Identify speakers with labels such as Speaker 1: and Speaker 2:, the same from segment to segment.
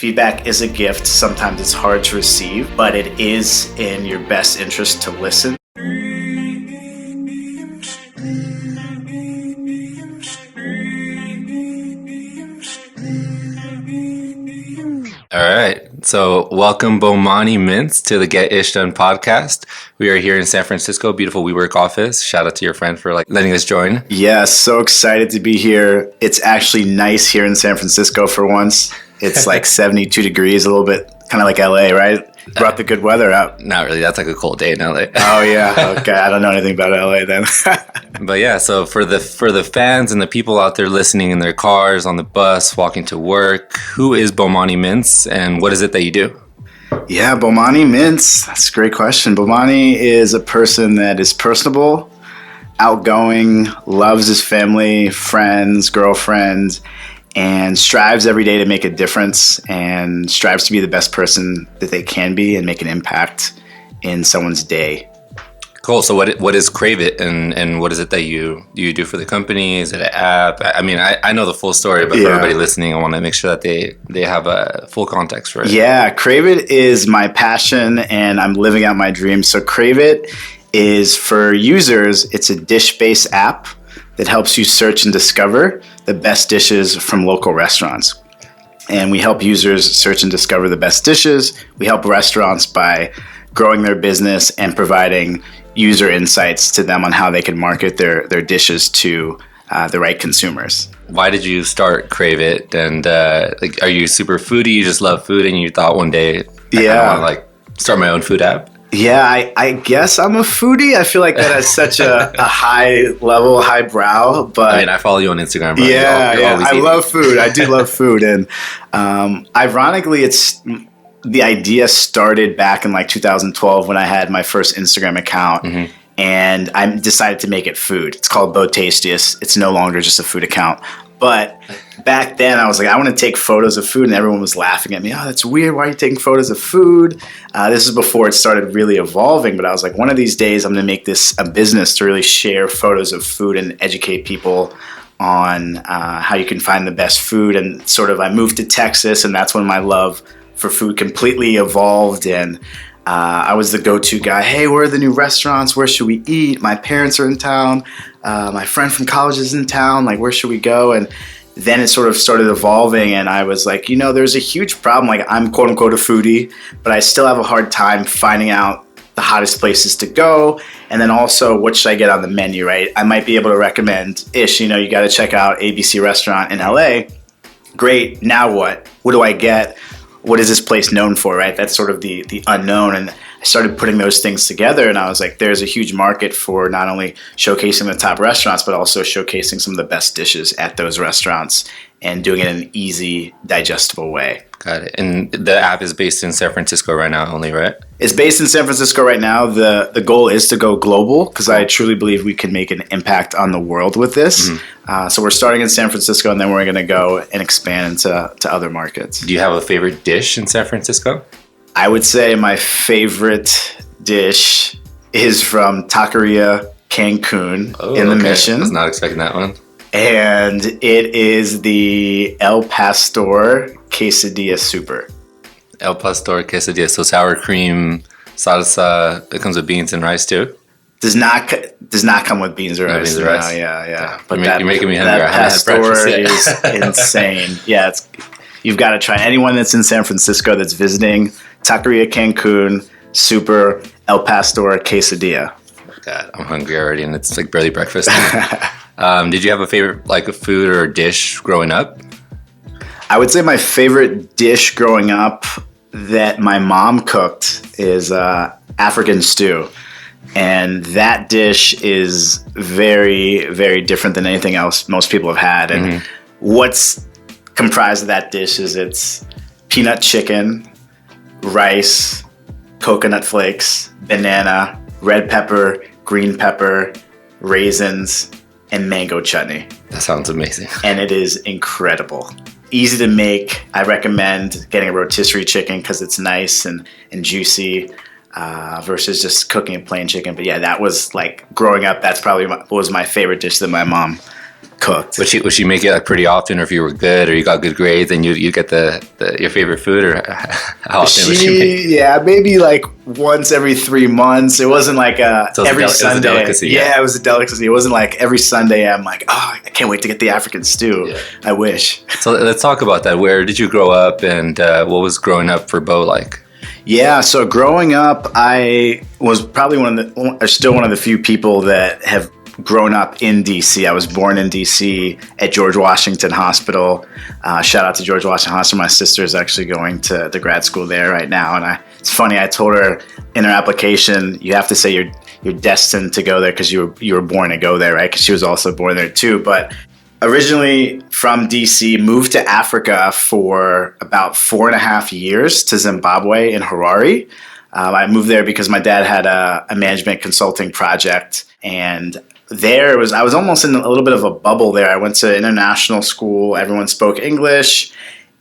Speaker 1: Feedback is a gift. Sometimes it's hard to receive, but it is in your best interest to listen.
Speaker 2: All right. So welcome Bomani Mintz to the Get Ish Done podcast. We are here in San Francisco, beautiful WeWork office. Shout out to your friend for letting us join.
Speaker 1: Yeah, so excited to be here. It's actually nice here in San Francisco for once. It's like 72 degrees, a little bit kind of like LA, right? Brought the good weather out.
Speaker 2: Not really. That's like a cold day in LA.
Speaker 1: Oh yeah. Okay. I don't know anything about LA then.
Speaker 2: But yeah, so for the fans and the people out there listening in their cars, on the bus, walking to work, who is Bomani Mintz and what is it that you do?
Speaker 1: Yeah, Bomani Mintz. That's a great question. Bomani is a person that is personable, outgoing, loves his family, friends, girlfriend, and strives every day to make a difference and strives to be the best person that they can be and make an impact in someone's day.
Speaker 2: Cool. So what is Crave It and what is it that you do for the company? Is it an app? I mean, I know the full story, but for everybody listening, I want to make sure that they have a full context for it.
Speaker 1: Yeah, Crave It is my passion and I'm living out my dreams. So Crave It is for users, it's a dish-based app that helps you search and discover the best dishes from local restaurants. And we help users search and discover the best dishes. We help restaurants by growing their business and providing user insights to them on how they can market their dishes to the right consumers.
Speaker 2: Why did you start Crave It? And are you super foodie? You just love food and you thought one day, I want to start my own food app?
Speaker 1: Yeah, I guess I'm a foodie. I feel like that has such a high level, high brow. But
Speaker 2: I mean, I follow you on Instagram. Bro.
Speaker 1: Yeah. I love food. I do love food. And ironically, the idea started back in like 2012 when I had my first Instagram account. Mm-hmm. And I decided to make it food. It's called Bo Tastiest. It's no longer just a food account. But back then, I was like, I want to take photos of food, and everyone was laughing at me. Oh, that's weird. Why are you taking photos of food? This is before it started really evolving, but I was like, one of these days, I'm going to make this a business to really share photos of food and educate people on how you can find the best food. And sort of I moved to Texas, and that's when my love for food completely evolved, and I was the go-to guy. Hey, where are the new restaurants? Where should we eat? My parents are in town. My friend from college is in town. Like, where should we go? And then it sort of started evolving, and I was like, there's a huge problem. Like, I'm quote unquote a foodie, but I still have a hard time finding out the hottest places to go. And then also, what should I get on the menu, right? I might be able to recommend Ish, you got to check out ABC restaurant in LA. Great. Now what? What do I get? What is this place known for, right? That's sort of the unknown. And I started putting those things together, and I was like, there's a huge market for not only showcasing the top restaurants, but also showcasing some of the best dishes at those restaurants and doing it in an easy, digestible way.
Speaker 2: Got it. And the app is based in San Francisco right now only, right?
Speaker 1: It's based in San Francisco right now. The goal is to go global because I truly believe we can make an impact on the world with this. Mm-hmm. So we're starting in San Francisco, and then we're going to go and expand to other markets.
Speaker 2: Do you have a favorite dish in San Francisco?
Speaker 1: I would say my favorite dish is from Taqueria Cancun in the Mission.
Speaker 2: I was not expecting that one.
Speaker 1: And it is the El Pastor Quesadilla Super.
Speaker 2: El Pastor Quesadilla. So sour cream, salsa. It comes with beans and rice too?
Speaker 1: Does not come with beans or rice.
Speaker 2: No, rice.
Speaker 1: Yeah.
Speaker 2: But you're making me hungry.
Speaker 1: That pastor is insane. Yeah, you've got to try. Anyone that's in San Francisco that's visiting, Taqueria Cancun, Super, El Pastor Quesadilla.
Speaker 2: God, I'm hungry already, and it's like barely breakfast. Did you have a favorite a food or dish growing up?
Speaker 1: I would say my favorite dish growing up that my mom cooked is African stew. And that dish is very, very different than anything else most people have had. And what's comprised of that dish is it's peanut chicken, rice, coconut flakes, banana, red pepper, green pepper, raisins, and mango chutney.
Speaker 2: That sounds amazing.
Speaker 1: And it is incredible. Easy to make. I recommend getting a rotisserie chicken because it's nice and juicy versus just cooking a plain chicken. But yeah, that was like growing up, that's probably was my favorite dish that my mom cooked.
Speaker 2: Would she make it like pretty often, or if you were good or you got good grades, then you get your favorite food, or how often would she make?
Speaker 1: Yeah, maybe like once every 3 months. It wasn't like every Sunday.
Speaker 2: It was a delicacy.
Speaker 1: Yeah, it was a delicacy. It wasn't like every Sunday I'm like, oh, I can't wait to get the African stew. Yeah. I wish.
Speaker 2: So let's talk about that. Where did you grow up, and what was growing up for Bo like?
Speaker 1: Yeah, so growing up, I was probably still one of the few people that have grown up in D.C. I was born in D.C. at George Washington Hospital. Shout out to George Washington Hospital. My sister is actually going to the grad school there right now. And it's funny, I told her in her application, you have to say you're destined to go there because you were born to go there, right? Because she was also born there too. But originally from DC, moved to Africa for about 4.5 years to Zimbabwe in Harare. I moved there because my dad had a management consulting project, and I was almost in a little bit of a bubble there. I went to international school. Everyone spoke English,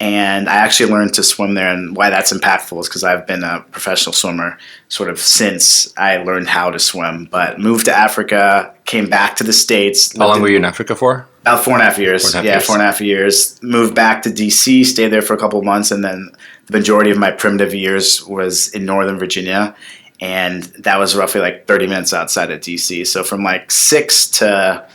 Speaker 1: and I actually learned to swim there. And why that's impactful is because I've been a professional swimmer sort of since I learned how to swim. But moved to Africa, came back to the States.
Speaker 2: How long were you in Africa for?
Speaker 1: About 4.5 years. 4.5 years. Moved back to DC, stayed there for a couple of months, and then the majority of my primitive years was in Northern Virginia. And that was roughly like 30 minutes outside of DC. So from like 6 to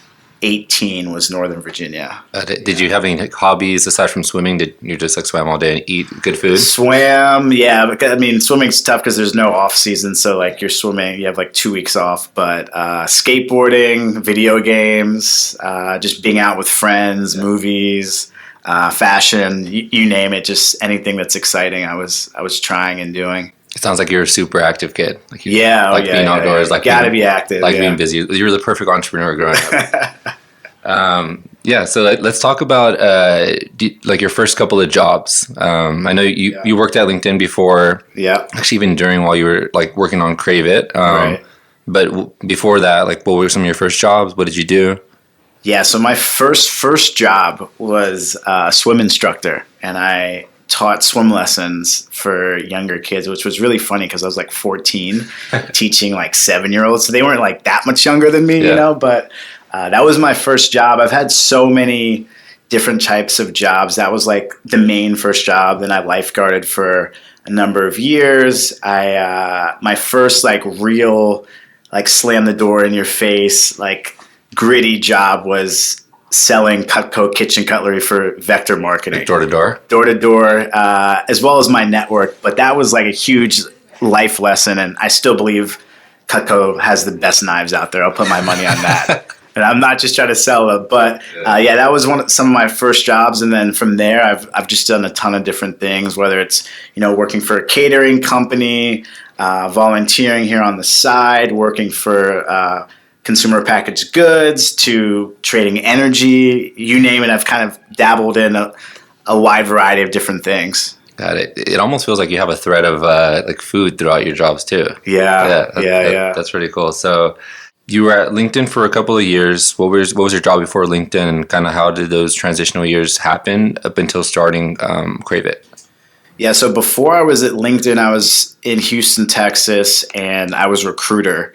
Speaker 1: 18 was Northern Virginia.
Speaker 2: Did you have any hobbies aside from swimming? Did you just like swim all day and eat good food?
Speaker 1: Swim, yeah. I mean, swimming's tough because there's no off season. So like you're swimming, you have like 2 weeks off. But skateboarding, video games, just being out with friends, movies, fashion, you name it. Just anything that's exciting, I was trying and doing.
Speaker 2: It sounds like you're a super active kid. Like
Speaker 1: being
Speaker 2: outdoors. Like
Speaker 1: gotta be active.
Speaker 2: Being busy. You're the perfect entrepreneur growing up. So let's talk about like your first couple of jobs. I know you worked at LinkedIn before.
Speaker 1: Yeah.
Speaker 2: Actually, even while you were like working on Crave It.
Speaker 1: Right.
Speaker 2: But before that, like, what were some of your first jobs? What did you do?
Speaker 1: Yeah. So my first job was a swim instructor, and I taught swim lessons for younger kids, which was really funny because I was like 14 teaching like 7-year-olds. So they weren't like that much younger than me, but that was my first job. I've had so many different types of jobs. That was like the main first job. Then I lifeguarded for a number of years. My first like real like slam the door in your face, like gritty job was selling Cutco kitchen cutlery for Vector Marketing.
Speaker 2: Door to door?
Speaker 1: Door to door, as well as my network. But that was like a huge life lesson, and I still believe Cutco has the best knives out there. I'll put my money on that. And I'm not just trying to sell them, but that was some of my first jobs. And then from there, I've just done a ton of different things, whether it's working for a catering company, volunteering here on the side, working for consumer packaged goods, to trading energy, you name it. I've kind of dabbled in a wide variety of different things.
Speaker 2: Got it. It almost feels like you have a thread of like food throughout your jobs too.
Speaker 1: Yeah.
Speaker 2: That's pretty cool. So you were at LinkedIn for a couple of years. What was your job before LinkedIn, and kind of how did those transitional years happen up until starting Crave It?
Speaker 1: Yeah, so before I was at LinkedIn, I was in Houston, Texas, and I was a recruiter.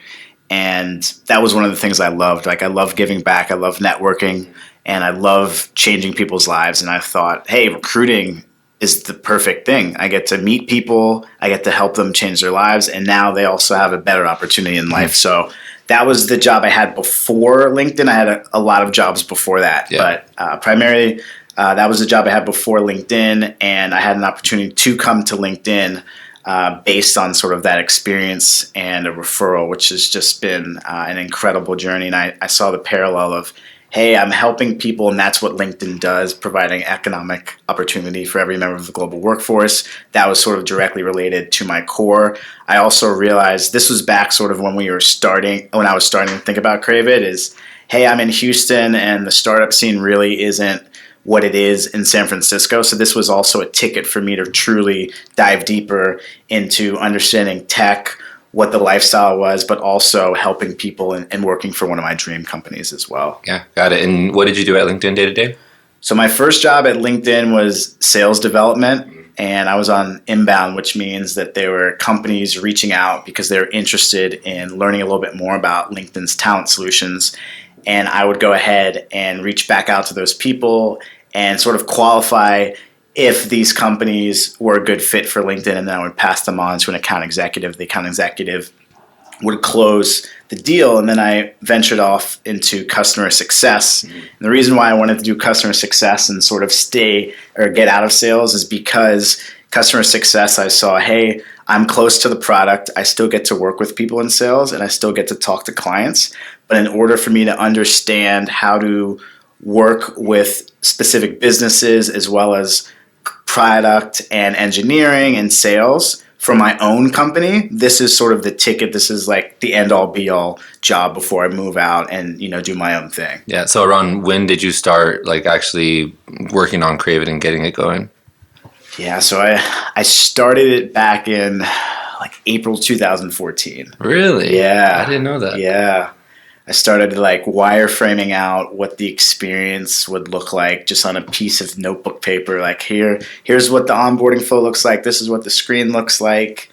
Speaker 1: And that was one of the things I loved. Like, I love giving back. I love networking, and I love changing people's lives. And I thought, hey, recruiting is the perfect thing. I get to meet people. I get to help them change their lives. And now they also have a better opportunity in life. So that was the job I had before LinkedIn. I had a lot of jobs before that. Yeah. But primarily, that was the job I had before LinkedIn. And I had an opportunity to come to LinkedIn based on sort of that experience and a referral, which has just been an incredible journey. And I saw the parallel of, hey, I'm helping people, and that's what LinkedIn does, providing economic opportunity for every member of the global workforce. That was sort of directly related to my core. I also realized this was back sort of when I was starting to think about Crave It, is, hey, I'm in Houston, and the startup scene really isn't what it is in San Francisco. So this was also a ticket for me to truly dive deeper into understanding tech, what the lifestyle was, but also helping people and working for one of my dream companies as well.
Speaker 2: Yeah, got it. And what did you do at LinkedIn day to day?
Speaker 1: So my first job at LinkedIn was sales development, and I was on inbound, which means that there were companies reaching out because they were interested in learning a little bit more about LinkedIn's talent solutions. and I would go ahead and reach back out to those people and sort of qualify if these companies were a good fit for LinkedIn, and then I would pass them on to an account executive. The account executive would close the deal, and then I ventured off into customer success. And the reason why I wanted to do customer success and sort of stay or get out of sales is because customer success, I saw, hey, I'm close to the product. I still get to work with people in sales, and I still get to talk to clients. But in order for me to understand how to work with specific businesses as well as product and engineering and sales for my own company, this is sort of the ticket. This is like the end all be all job before I move out and, do my own thing.
Speaker 2: Yeah. So around when did you start like actually working on Crave It and getting it going?
Speaker 1: Yeah. So I started it back in like April 2014.
Speaker 2: Really?
Speaker 1: Yeah.
Speaker 2: I didn't know that.
Speaker 1: Yeah. I started like wireframing out what the experience would look like just on a piece of notebook paper. Like here's what the onboarding flow looks like. This is what the screen looks like.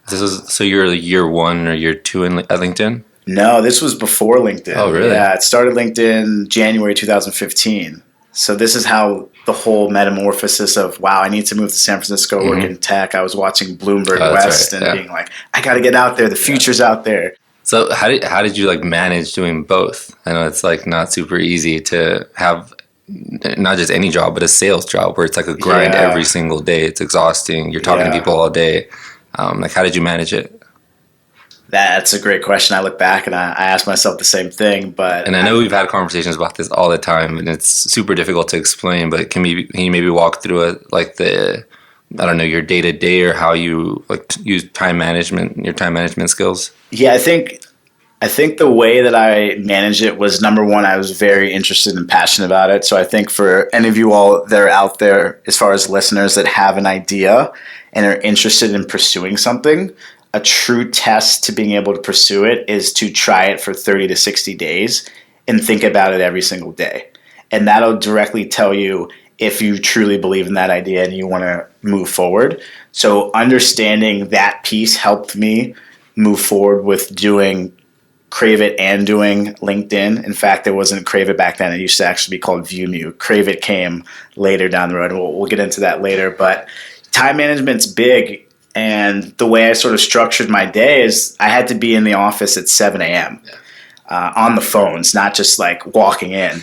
Speaker 2: So you're year 1 or year 2 at LinkedIn?
Speaker 1: No, this was before LinkedIn.
Speaker 2: Oh, really?
Speaker 1: Yeah, it started LinkedIn January 2015. So this is how the whole metamorphosis of, wow, I need to move to San Francisco, work in tech. I was watching Bloomberg West and being like, I got to get out there. The future's out there.
Speaker 2: So how did you like manage doing both? I know it's like not super easy to have not just any job, but a sales job where it's like a grind every single day. It's exhausting. You're talking to people all day. Like how did you manage it?
Speaker 1: That's a great question. I look back and I ask myself the same thing. But
Speaker 2: I know we've had conversations about this all the time, and it's super difficult to explain. But can you maybe walk through it, like your day to day, or how you like use time management, your time management skills?
Speaker 1: Yeah, I think the way that I managed it was, number one, I was very interested and passionate about it. So I think for any of you all that are out there, as far as listeners that have an idea and are interested in pursuing something, a true test to being able to pursue it is to try it for 30 to 60 days and think about it every single day. And that'll directly tell you if you truly believe in that idea and you want to move forward. So understanding that piece helped me move forward with doing Crave It and doing LinkedIn. In fact, it wasn't Crave It back then. It used to actually be called ViewMu. Crave It came later down the road. We'll get into that later. But time management's big. And the way I sort of structured my day is I had to be in the office at 7 a.m. On the phones, not just like walking in.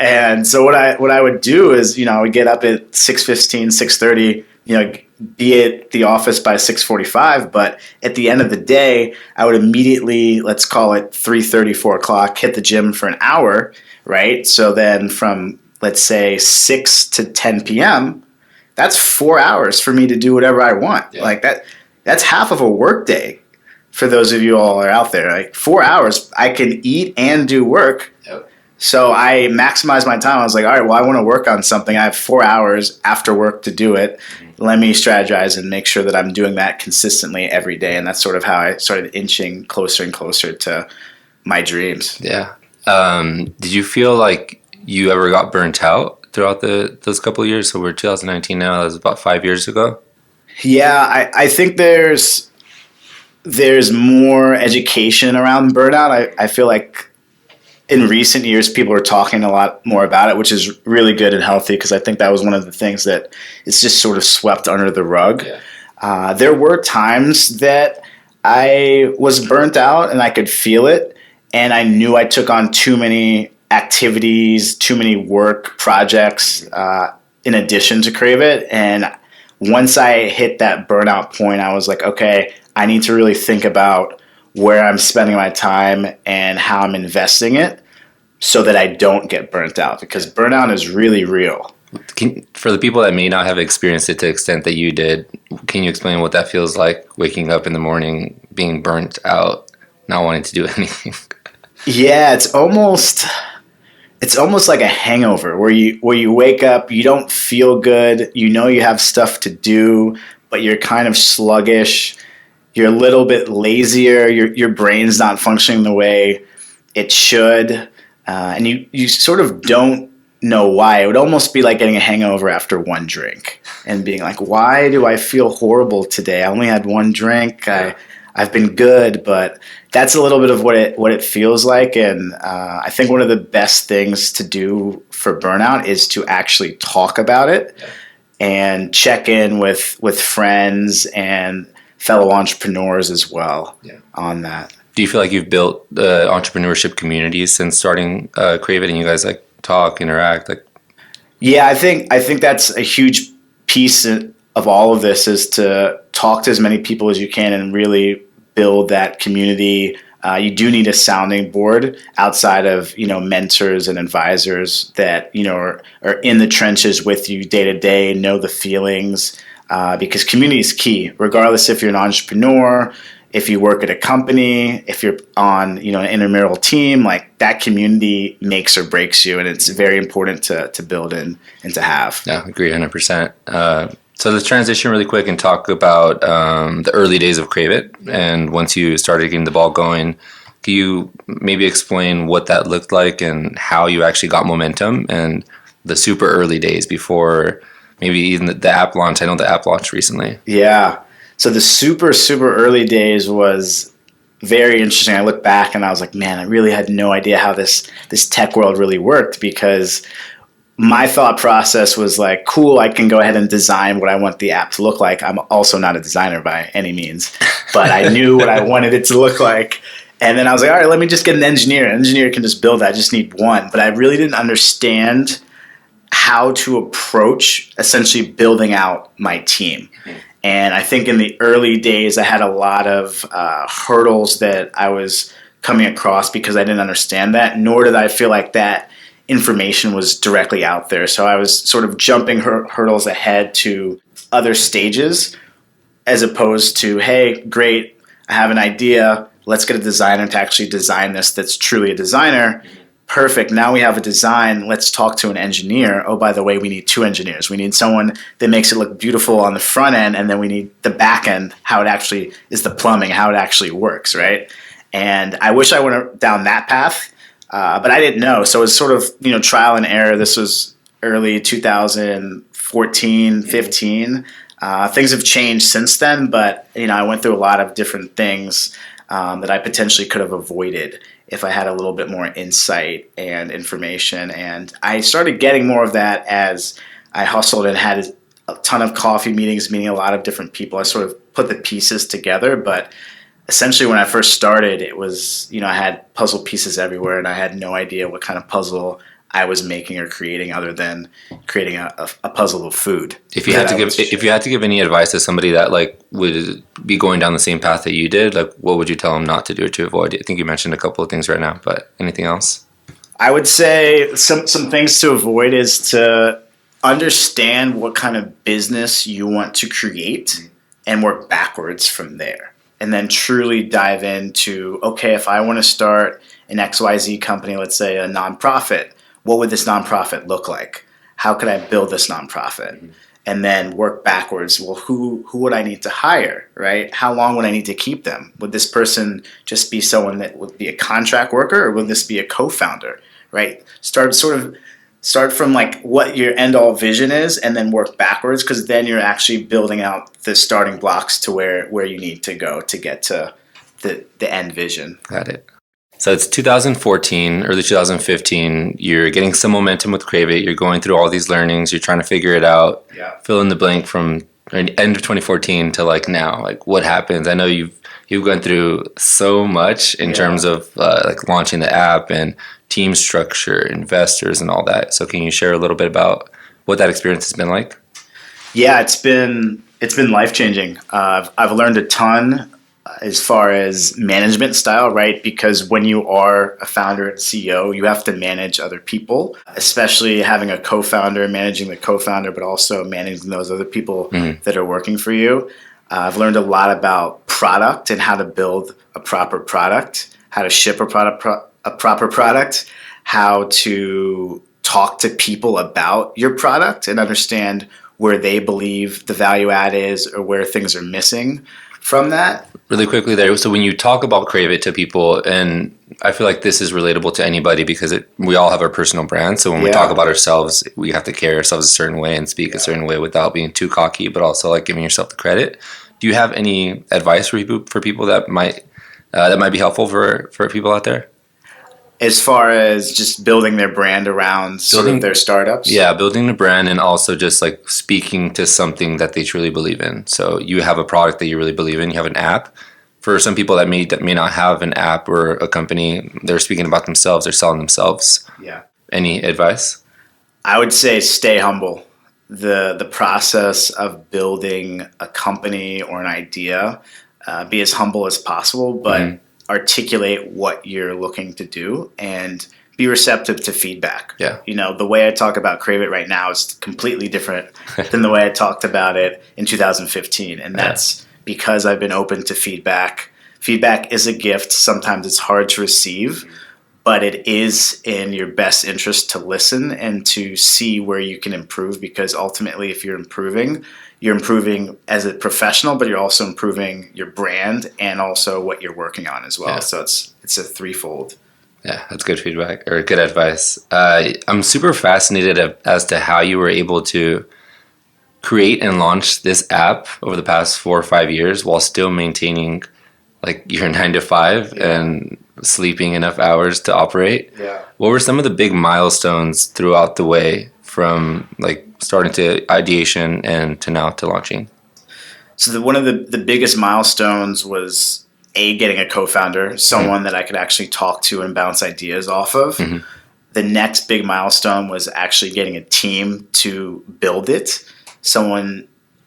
Speaker 1: And so what I would do is, I would get up at 6:15, 6:30, be at the office by 6:45. But at the end of the day, I would immediately, let's call it 3:30, 4 o'clock, hit the gym for an hour, right? So then from, let's say, 6 to 10 p.m., that's 4 hours for me to do whatever I want. Yeah. Like that's half of a work day. For those of you all are out there, like 4 hours, I can eat and do work. Yep. So I maximized my time. I was like, all right, well, I want to work on something. I have 4 hours after work to do it. Mm-hmm. Let me strategize and make sure that I'm doing that consistently every day. And that's sort of how I started inching closer and closer to my dreams.
Speaker 2: Yeah. Did you feel like you ever got burnt out throughout those couple of years? So we're 2019 now. That was about 5 years ago.
Speaker 1: Yeah, I think there's more education around burnout. I feel like in recent years, people are talking a lot more about it, which is really good and healthy, because I think that was one of the things that it's just sort of swept under the rug. Yeah. There were times that I was burnt out and I could feel it, and I knew I took on too many activities, too many work projects in addition to Crave It. And once I hit that burnout point, I was like, okay, I need to really think about where I'm spending my time and how I'm investing it so that I don't get burnt out, because burnout is really real.
Speaker 2: For the people that may not have experienced it to the extent that you did, can you explain what that feels like, waking up in the morning, being burnt out, not wanting to do anything?
Speaker 1: Yeah, it's almost like a hangover where you wake up, you don't feel good, you have stuff to do, but you're kind of sluggish. You're a little bit lazier. Your brain's not functioning the way it should. And you sort of don't know why. It would almost be like getting a hangover after one drink and being like, why do I feel horrible today? I only had one drink. I I've been good, but that's a little bit of what it feels like. And I think one of the best things to do for burnout is to actually talk about it and check in with friends and fellow entrepreneurs as well on that.
Speaker 2: Do you feel like you've built entrepreneurship communities since starting Crave It, and you guys like talk, interact? Like,
Speaker 1: yeah, I think that's a huge piece of all of this, is to talk to as many people as you can and really build that community. You do need a sounding board outside of, mentors and advisors that, are in the trenches with you day to day, know the feelings, because community is key, regardless if you're an entrepreneur, if you work at a company, if you're on, an intramural team, like that community makes or breaks you. And it's very important to build in and to have.
Speaker 2: Yeah, I agree 100%. So let's transition really quick and talk about the early days of Crave It. And once you started getting the ball going, can you maybe explain what that looked like and how you actually got momentum and the super early days before maybe even the app launch? I know the app launched recently.
Speaker 1: Yeah. So the super, super early days was very interesting. I look back and I was like, man, I really had no idea how this tech world really worked, because my thought process was like, cool, I can go ahead and design what I want the app to look like. I'm also not a designer by any means, but I knew what I wanted it to look like. And then I was like, all right, let me just get an engineer. An engineer can just build that. I just need one. But I really didn't understand how to approach essentially building out my team. And I think in the early days, I had a lot of hurdles that I was coming across because I didn't understand that, nor did I feel like that information was directly out there. So I was sort of jumping hurdles ahead to other stages, as opposed to, hey, great, I have an idea. Let's get a designer to actually design this that's truly a designer. Perfect. Now we have a design. Let's talk to an engineer. Oh, by the way, we need two engineers. We need someone that makes it look beautiful on the front end, and then we need the back end, how it actually is, the plumbing, how it actually works, right? And I wish I went down that path, but I didn't know. So it was sort of, trial and error. This was early 2014, 15. Things have changed since then, but I went through a lot of different things that I potentially could have avoided if I had a little bit more insight and information. And I started getting more of that as I hustled and had a ton of coffee meetings, meeting a lot of different people. I sort of put the pieces together, but essentially when I first started, it was, I had puzzle pieces everywhere, and I had no idea what kind of puzzle I was making or creating, other than creating a puzzle of food.
Speaker 2: If you had to give any advice to somebody that like would be going down the same path that you did, like what would you tell them not to do or to avoid? I think you mentioned a couple of things right now, but anything else?
Speaker 1: I would say some things to avoid is to understand what kind of business you want to create and work backwards from there. And then truly dive into, okay, if I want to start an XYZ company, let's say a nonprofit, what would this nonprofit look like? How could I build this nonprofit? Mm-hmm. And then work backwards. Well, who would I need to hire, right? How long would I need to keep them? Would this person just be someone that would be a contract worker, or would this be a co-founder, right? Start from like what your end all vision is, and then work backwards, because then you're actually building out the starting blocks to where you need to go to get to the end vision.
Speaker 2: Got it. So it's 2014, early 2015. You're getting some momentum with Crave It. You're going through all these learnings. You're trying to figure it out.
Speaker 1: Yeah.
Speaker 2: Fill in the blank from end of 2014 to like now. Like what happens? I know you've gone through so much in terms of like launching the app and team structure, investors, and all that. So can you share a little bit about what that experience has been like?
Speaker 1: Yeah, it's been life-changing. I've learned a ton as far as management style, right? Because when you are a founder and CEO, you have to manage other people, especially having a co-founder, managing the co-founder, but also managing those other people that are working for you. I've learned a lot about product and how to build a proper product, how to ship a proper product, how to talk to people about your product and understand where they believe the value add is or where things are missing from that.
Speaker 2: Really quickly there. So when you talk about Crave It to people, and I feel like this is relatable to anybody because we all have our personal brand. So when we talk about ourselves, we have to carry ourselves a certain way and speak a certain way without being too cocky, but also like giving yourself the credit. Do you have any advice for people that might be helpful for people out there?
Speaker 1: As far as just building their brand around sort of their startups?
Speaker 2: Yeah, building the brand and also just like speaking to something that they truly believe in. So you have a product that you really believe in. You have an app. For some people that may not have an app or a company, they're speaking about themselves. They're selling themselves.
Speaker 1: Yeah.
Speaker 2: Any advice?
Speaker 1: I would say stay humble. The process of building a company or an idea, be as humble as possible, but articulate what you're looking to do and be receptive to feedback.
Speaker 2: Yeah.
Speaker 1: The way I talk about Crave It right now is completely different than the way I talked about it in 2015. And that's because I've been open to feedback. Feedback is a gift. Sometimes it's hard to receive, but it is in your best interest to listen and to see where you can improve, because ultimately if you're improving as a professional, but you're also improving your brand and also what you're working on as well. Yeah. So it's a threefold.
Speaker 2: Yeah, that's good feedback or good advice. I'm super fascinated as to how you were able to create and launch this app over the past 4 or 5 years while still maintaining like your 9 to 5 and sleeping enough hours to operate.
Speaker 1: Yeah.
Speaker 2: What were some of the big milestones throughout the way from like starting to ideation and to now to launching?
Speaker 1: So one of the biggest milestones was getting a co-founder, someone that I could actually talk to and bounce ideas off of. Mm-hmm. The next big milestone was actually getting a team to build it.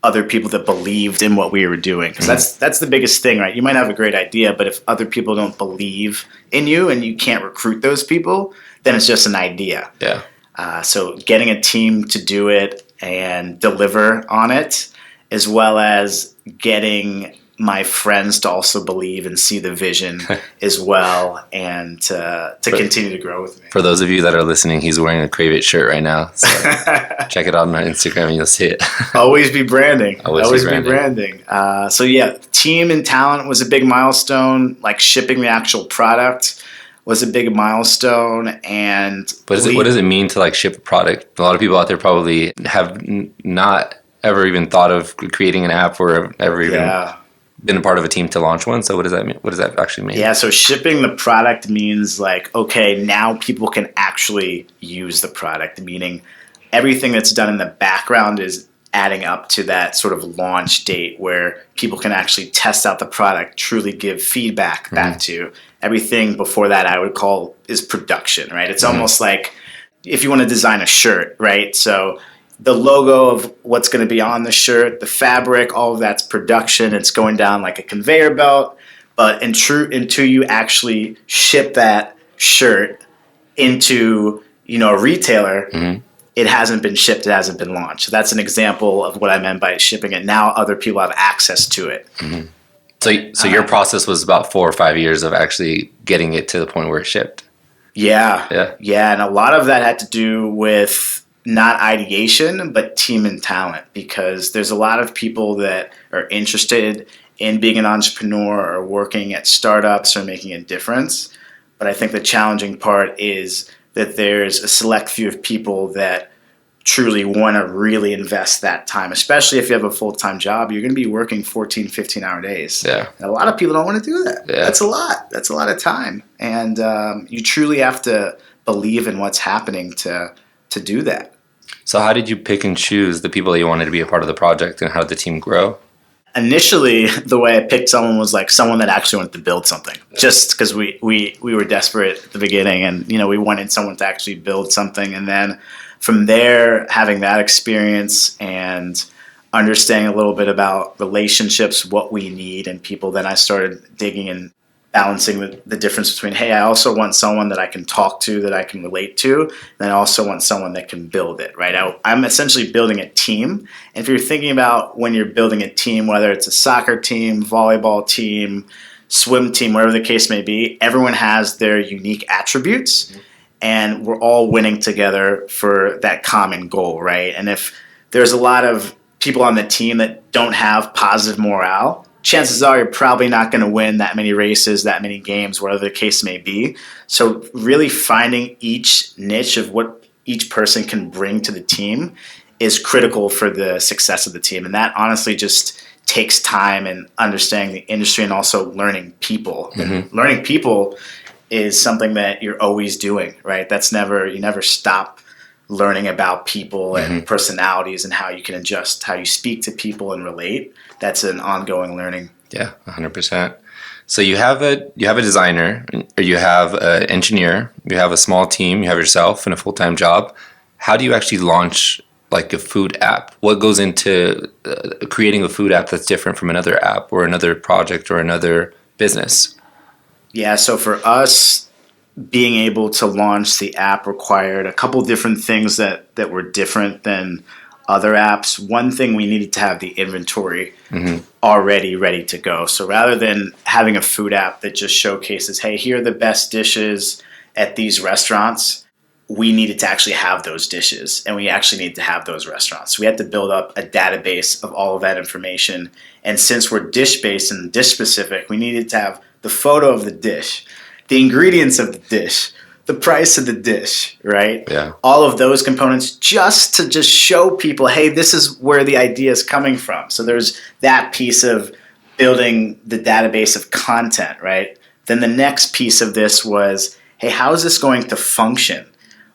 Speaker 1: Other people that believed in what we were doing. Because that's the biggest thing, right? You might have a great idea, but if other people don't believe in you and you can't recruit those people, then it's just an idea.
Speaker 2: Yeah.
Speaker 1: So getting a team to do it and deliver on it, as well as getting my friends to also believe and see the vision as well, and to continue to grow with me.
Speaker 2: For those of you that are listening, he's wearing a Crave It shirt right now. So check it out on our Instagram and you'll see it.
Speaker 1: Always be branding. Always be branding. So yeah, team and talent was a big milestone. Like shipping the actual product was a big milestone. And
Speaker 2: what does it mean to like ship a product? A lot of people out there probably have not ever even thought of creating an app or ever even been a part of a team to launch one. So what does that mean? What does that actually mean?
Speaker 1: Yeah, so shipping the product means like, okay, now people can actually use the product, meaning everything that's done in the background is adding up to that sort of launch date where people can actually test out the product, truly give feedback back to you. Everything before that I would call is production, right? It's almost like if you want to design a shirt, right? So the logo of what's going to be on the shirt, the fabric, all of that's production. It's going down like a conveyor belt. But until you actually ship that shirt into a retailer, it hasn't been shipped. It hasn't been launched. So that's an example of what I meant by shipping it. Now other people have access to it.
Speaker 2: So your process was about 4 or 5 years of actually getting it to the point where it shipped.
Speaker 1: Yeah. And a lot of that had to do with not ideation, but team and talent, because there's a lot of people that are interested in being an entrepreneur or working at startups or making a difference. But I think the challenging part is that there's a select few of people that truly want to really invest that time, especially if you have a full-time job. You're going to be working 14, 15-hour days.
Speaker 2: Yeah.
Speaker 1: And a lot of people don't want to do that. Yeah. That's a lot. That's a lot of time. And you truly have to believe in what's happening to do that.
Speaker 2: So how did you pick and choose the people that you wanted to be a part of the project, and how did the team grow?
Speaker 1: Initially, the way I picked someone was like someone that actually wanted to build something, just because we were desperate at the beginning, and we wanted someone to actually build something. And then from there, having that experience and understanding a little bit about relationships, what we need, and people, then I started digging and balancing the difference between, hey, I also want someone that I can talk to, that I can relate to, and I also want someone that can build it, right? I'm essentially building a team. And if you're thinking about when you're building a team, whether it's a soccer team, volleyball team, swim team, whatever the case may be, everyone has their unique attributes, and we're all winning together for that common goal, right? And if there's a lot of people on the team that don't have positive morale, chances are you're probably not going to win that many races, that many games, whatever the case may be. So really finding each niche of what each person can bring to the team is critical for the success of the team. And that honestly just takes time and understanding the industry and also learning people. And learning people is something that you're always doing, right? You never stop learning about people and personalities and how you can adjust how you speak to people and relate. That's an ongoing learning.
Speaker 2: Yeah, 100%. So you have a designer, or you have an engineer, you have a small team, you have yourself and a full-time job. How do you actually launch like a food app? What goes into creating a food app that's different from another app or another project or another business?
Speaker 1: Yeah, so for us, being able to launch the app required a couple different things that were different than other apps. One thing, we needed to have the inventory already ready to go. So rather than having a food app that just showcases, hey, here are the best dishes at these restaurants, we needed to actually have those dishes, and we actually needed to have those restaurants. So we had to build up a database of all of that information. And since we're dish-based and dish-specific, we needed to have the photo of the dish, the ingredients of the dish, the price of the dish, right?
Speaker 2: Yeah.
Speaker 1: All of those components just to show people, hey, this is where the idea is coming from. So there's that piece of building the database of content, right? Then the next piece of this was, hey, how is this going to function?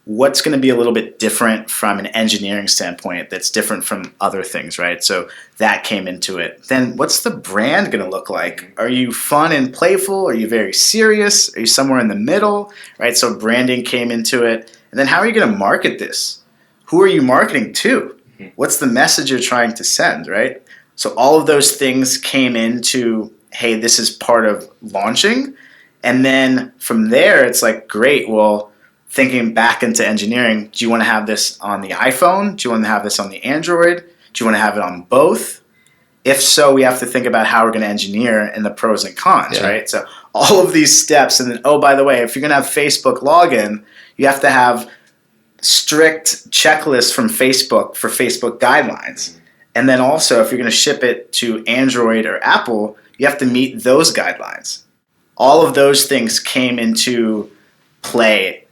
Speaker 1: What's going to be a little bit different from an engineering standpoint that's different from other things, right? So that came into it. Then what's the brand going to look like? Are you fun and playful? Are you very serious? Are you somewhere in the middle, right? So branding came into it. And then how are you going to market this? Who are you marketing to? What's the message you're trying to send, right? So all of those things came into, hey, this is part of launching. And then from there, it's like, great, well, thinking back into engineering, do you want to have this on the iPhone? Do you want to have this on the Android? Do you want to have it on both? If so, we have to think about how we're going to engineer and the pros and cons, right? So all of these steps. And then, oh, by the way, if you're going to have Facebook login, you have to have strict checklists from Facebook for Facebook guidelines. And then also, if you're going to ship it to Android or Apple, you have to meet those guidelines. All of those things came into play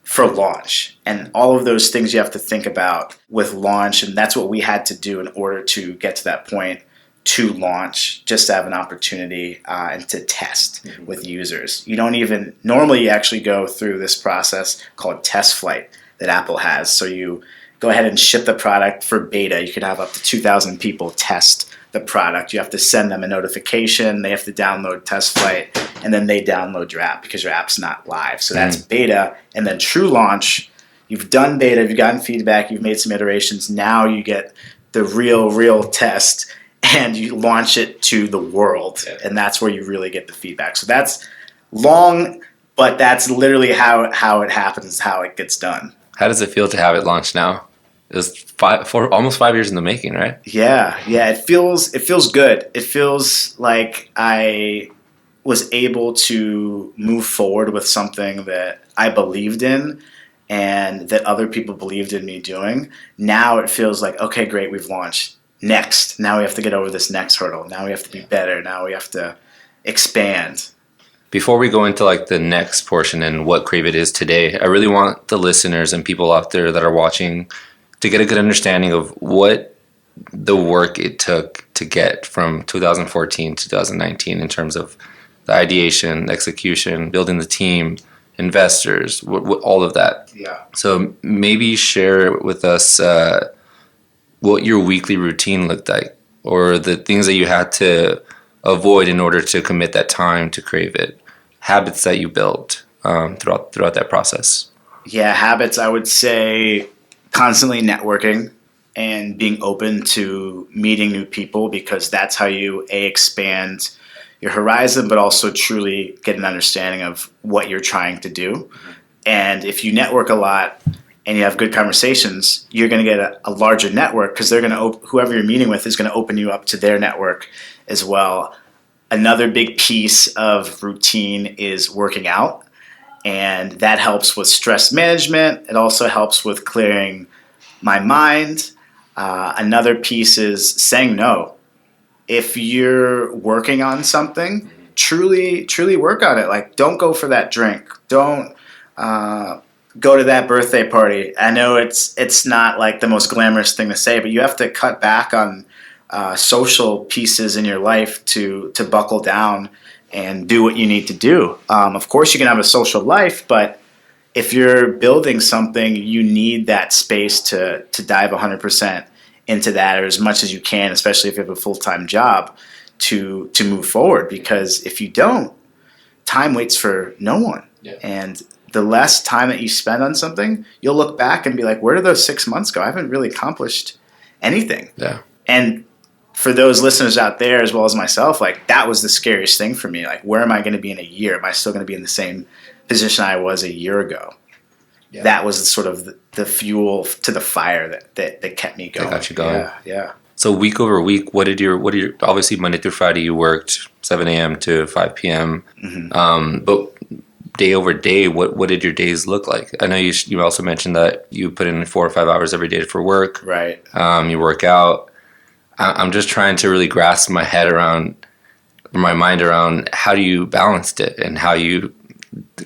Speaker 1: for launch, and all of those things you have to think about with launch, and that's what we had to do in order to get to that point to launch, just to have an opportunity and to test with users. You don't even normally actually go through this process called test flight that Apple has. So you go ahead and ship the product for beta. You could have up to 2,000 people test the product. You have to send them a notification. They have to download test flight, and then they download your app because your app's not live. So that's beta. And then true launch, you've done beta, you've gotten feedback, you've made some iterations. Now you get the real test, and you launch it to the world. And that's where you really get the feedback. So that's long, but that's literally how it happens, how it gets done.
Speaker 2: How does it feel to have it launched now? It was almost 5 years in the making, right?
Speaker 1: Yeah. It feels good. It feels like I was able to move forward with something that I believed in and that other people believed in me doing. Now it feels like, okay, great, we've launched. Next, now we have to get over this next hurdle. Now we have to be better. Now we have to expand.
Speaker 2: Before we go into like the next portion and what Crave It is today, I really want the listeners and people out there that are watching to get a good understanding of what the work it took to get from 2014 to 2019 in terms of the ideation, execution, building the team, investors, all of that.
Speaker 1: Yeah.
Speaker 2: So maybe share with us what your weekly routine looked like, or the things that you had to avoid in order to commit that time to Crave It, habits that you built throughout that process.
Speaker 1: Yeah, habits, I would say constantly networking and being open to meeting new people, because that's how you expand your horizon, but also truly get an understanding of what you're trying to do. And if you network a lot and you have good conversations, you're going to get a larger network, because they're going to whoever you're meeting with is going to open you up to their network as well. Another big piece of routine is working out, and that helps with stress management. It also helps with clearing my mind. Another piece is saying no. If you're working on something, truly work on it. Like, don't go for that drink. Don't go to that birthday party. I know it's not like the most glamorous thing to say, but you have to cut back on social pieces in your life to buckle down and do what you need to do. Of course, you can have a social life, but if you're building something, you need that space to dive 100% into that, or as much as you can, especially if you have a full-time job, to move forward. Because if you don't, time waits for no one.
Speaker 2: Yeah.
Speaker 1: And the less time that you spend on something, you'll look back and be like, where did those 6 months go? I haven't really accomplished anything.
Speaker 2: Yeah.
Speaker 1: And for those listeners out there, as well as myself, like, that was the scariest thing for me. Like, where am I going to be in a year? Am I still going to be in the same position I was a year ago? Yeah. That was sort of the fuel to the fire that kept me going.
Speaker 2: That got you going.
Speaker 1: Yeah.
Speaker 2: So week over week, what did your obviously Monday through Friday you worked 7 a.m. to 5 p.m.
Speaker 1: Mm-hmm.
Speaker 2: But day over day, what did your days look like? I know you also mentioned that you put in 4 or 5 hours every day for work.
Speaker 1: Right.
Speaker 2: You work out. I'm just trying to really grasp my mind around how you balanced it and how you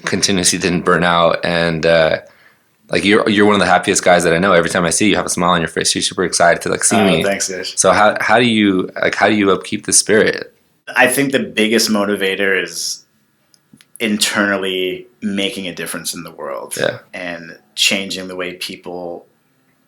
Speaker 2: continuously didn't burn out. And like you're one of the happiest guys that I know. Every time I see you, you have a smile on your face. You're super excited to see me.
Speaker 1: Thanks, Ish.
Speaker 2: So how do you upkeep the spirit?
Speaker 1: I think the biggest motivator is internally making a difference in the world.
Speaker 2: Yeah.
Speaker 1: And changing the way people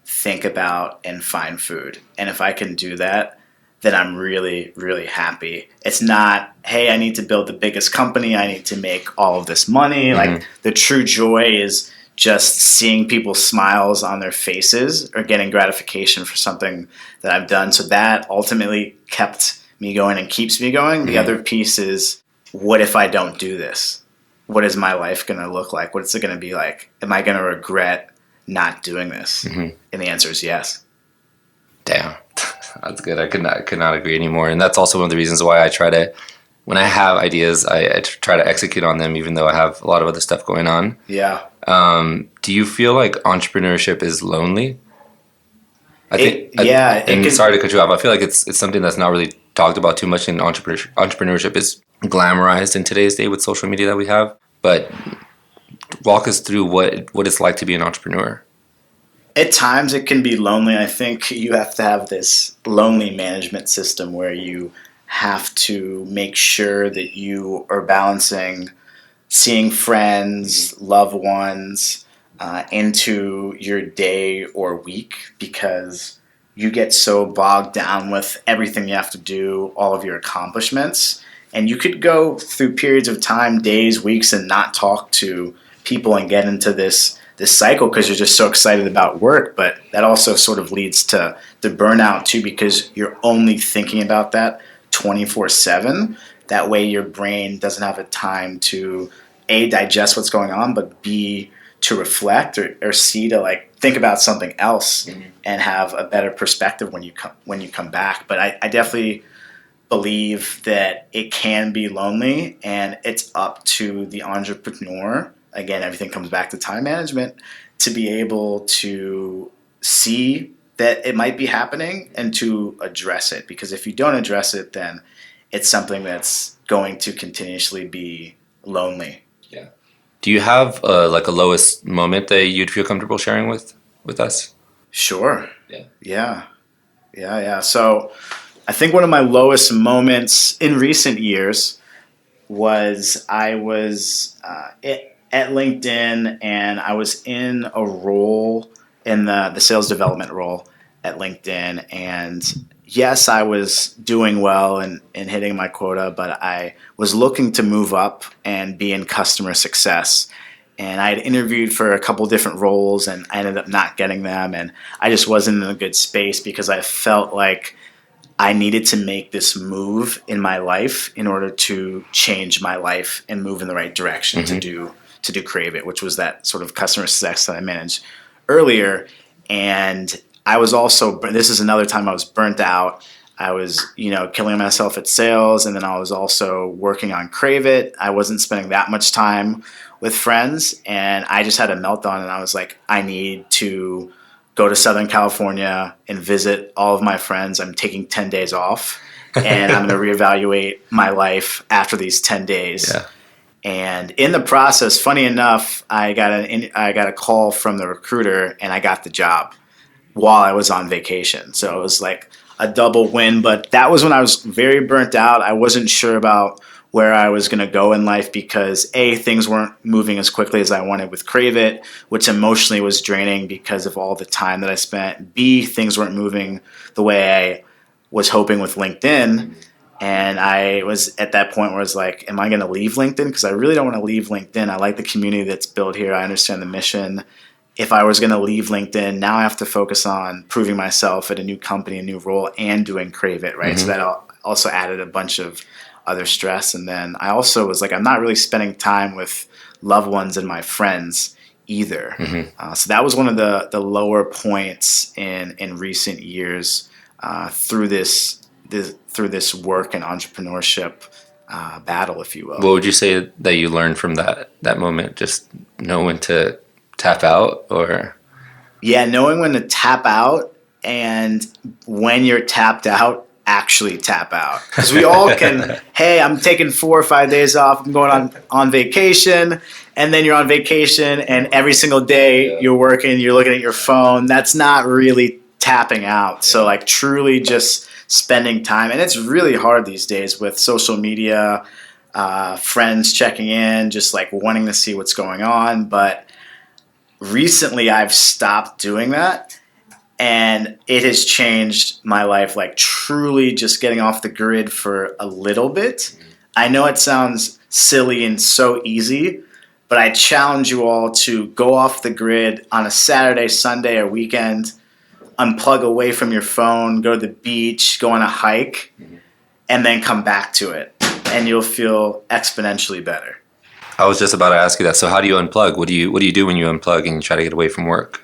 Speaker 1: think about and find food. And if I can do that, then I'm really, really happy. It's not, hey, I need to build the biggest company. I need to make all of this money. Mm-hmm. Like, the true joy is just seeing people's smiles on their faces or getting gratification for something that I've done. So that ultimately kept me going and keeps me going. Mm-hmm. The other piece is, what if I don't do this? What is my life going to look like? What's it going to be like? Am I going to regret not doing this?
Speaker 2: Mm-hmm.
Speaker 1: And the answer is yes.
Speaker 2: Damn, that's good. I could not agree anymore. And that's also one of the reasons why when I have ideas, I try to execute on them, even though I have a lot of other stuff going on.
Speaker 1: Yeah.
Speaker 2: Do you feel like entrepreneurship is lonely?
Speaker 1: Sorry
Speaker 2: to cut you off. I feel like it's something that's not really talked about too much in entrepreneurship is glamorized in today's day with social media that we have. But walk us through what it's like to be an entrepreneur.
Speaker 1: At times it can be lonely. I think you have to have this lonely management system where you have to make sure that you are balancing seeing friends, loved ones into your day or week, because you get so bogged down with everything you have to do, all of your accomplishments. And you could go through periods of time, days, weeks, and not talk to people and get into this cycle because you're just so excited about work. But that also sort of leads to the burnout too, because you're only thinking about that 24/7. That way your brain doesn't have a time to A, digest what's going on, but B, to reflect or C, to like think about something else. Mm-hmm. And have a better perspective when you come back. But I definitely believe that it can be lonely, and it's up to the entrepreneur. Again, everything comes back to time management, to be able to see that it might be happening and to address it. Because if you don't address it, then it's something that's going to continuously be lonely.
Speaker 2: Yeah. Do you have like a lowest moment that you'd feel comfortable sharing with us?
Speaker 1: Sure.
Speaker 2: Yeah.
Speaker 1: So I think one of my lowest moments in recent years was I was at LinkedIn, and I was in a role in the sales development role at LinkedIn. And yes, I was doing well and hitting my quota, but I was looking to move up and be in customer success. And I had interviewed for a couple different roles, and I ended up not getting them. And I just wasn't in a good space because I felt like I needed to make this move in my life in order to change my life and move in the right direction. Mm-hmm. to do Crave It, which was that sort of customer success that I managed earlier. And I was also, this is another time I was burnt out. I was, killing myself at sales, and then I was also working on Crave It. I wasn't spending that much time with friends, and I just had a meltdown, and I was like, I need to go to Southern California and visit all of my friends. I'm taking 10 days off, and I'm going to reevaluate my life after these 10 days.
Speaker 2: Yeah.
Speaker 1: And in the process, funny enough, I got a call from the recruiter, and I got the job while I was on vacation. So it was like a double win. But that was when I was very burnt out. I wasn't sure about where I was going to go in life because A, things weren't moving as quickly as I wanted with Crave It, which emotionally was draining because of all the time that I spent. B, things weren't moving the way I was hoping with LinkedIn. And I was at that point where I was like, am I going to leave LinkedIn? Because I really don't want to leave LinkedIn. I like the community that's built here. I understand the mission. If I was going to leave LinkedIn, now I have to focus on proving myself at a new company, a new role, and doing Crave It, right? So that also added a bunch of other stress. And then I also was like, I'm not really spending time with loved ones and my friends either. So that was one of the lower points in recent years through this work and entrepreneurship battle, if you will.
Speaker 2: What would you say that you learned from that moment? Just know when to tap out, or?
Speaker 1: Yeah, knowing when to tap out, and when you're tapped out, actually tap out. Because we all can, hey, I'm taking 4 or 5 days off, I'm going on vacation, and then you're on vacation and every single day you're working, you're looking at your phone. That's not really tapping out. So like truly just spending time. And it's really hard these days with social media, friends checking in, just like wanting to see what's going on. But recently I've stopped doing that. And it has changed my life, like truly just getting off the grid for a little bit. I know it sounds silly and so easy, but I challenge you all to go off the grid on a Saturday, Sunday, or weekend, unplug away from your phone, go to the beach, go on a hike, and then come back to it. And you'll feel exponentially better.
Speaker 2: I was just about to ask you that. So how do you unplug? What do you do when you unplug and you try to get away from work?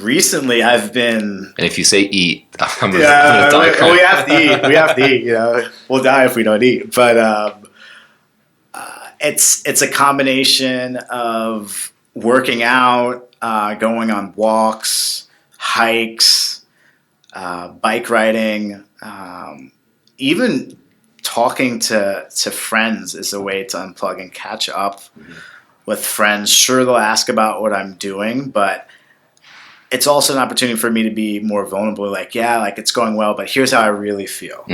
Speaker 1: Recently, I've been.
Speaker 2: And if you say eat, I'm
Speaker 1: we have to eat. We have to eat. You know, we'll die if we don't eat. But it's a combination of working out, going on walks, hikes, bike riding, even talking to friends is a way to unplug and catch up with friends. Sure, they'll ask about what I'm doing, but it's also an opportunity for me to be more vulnerable. Like, yeah, like it's going well, but here's how I really feel.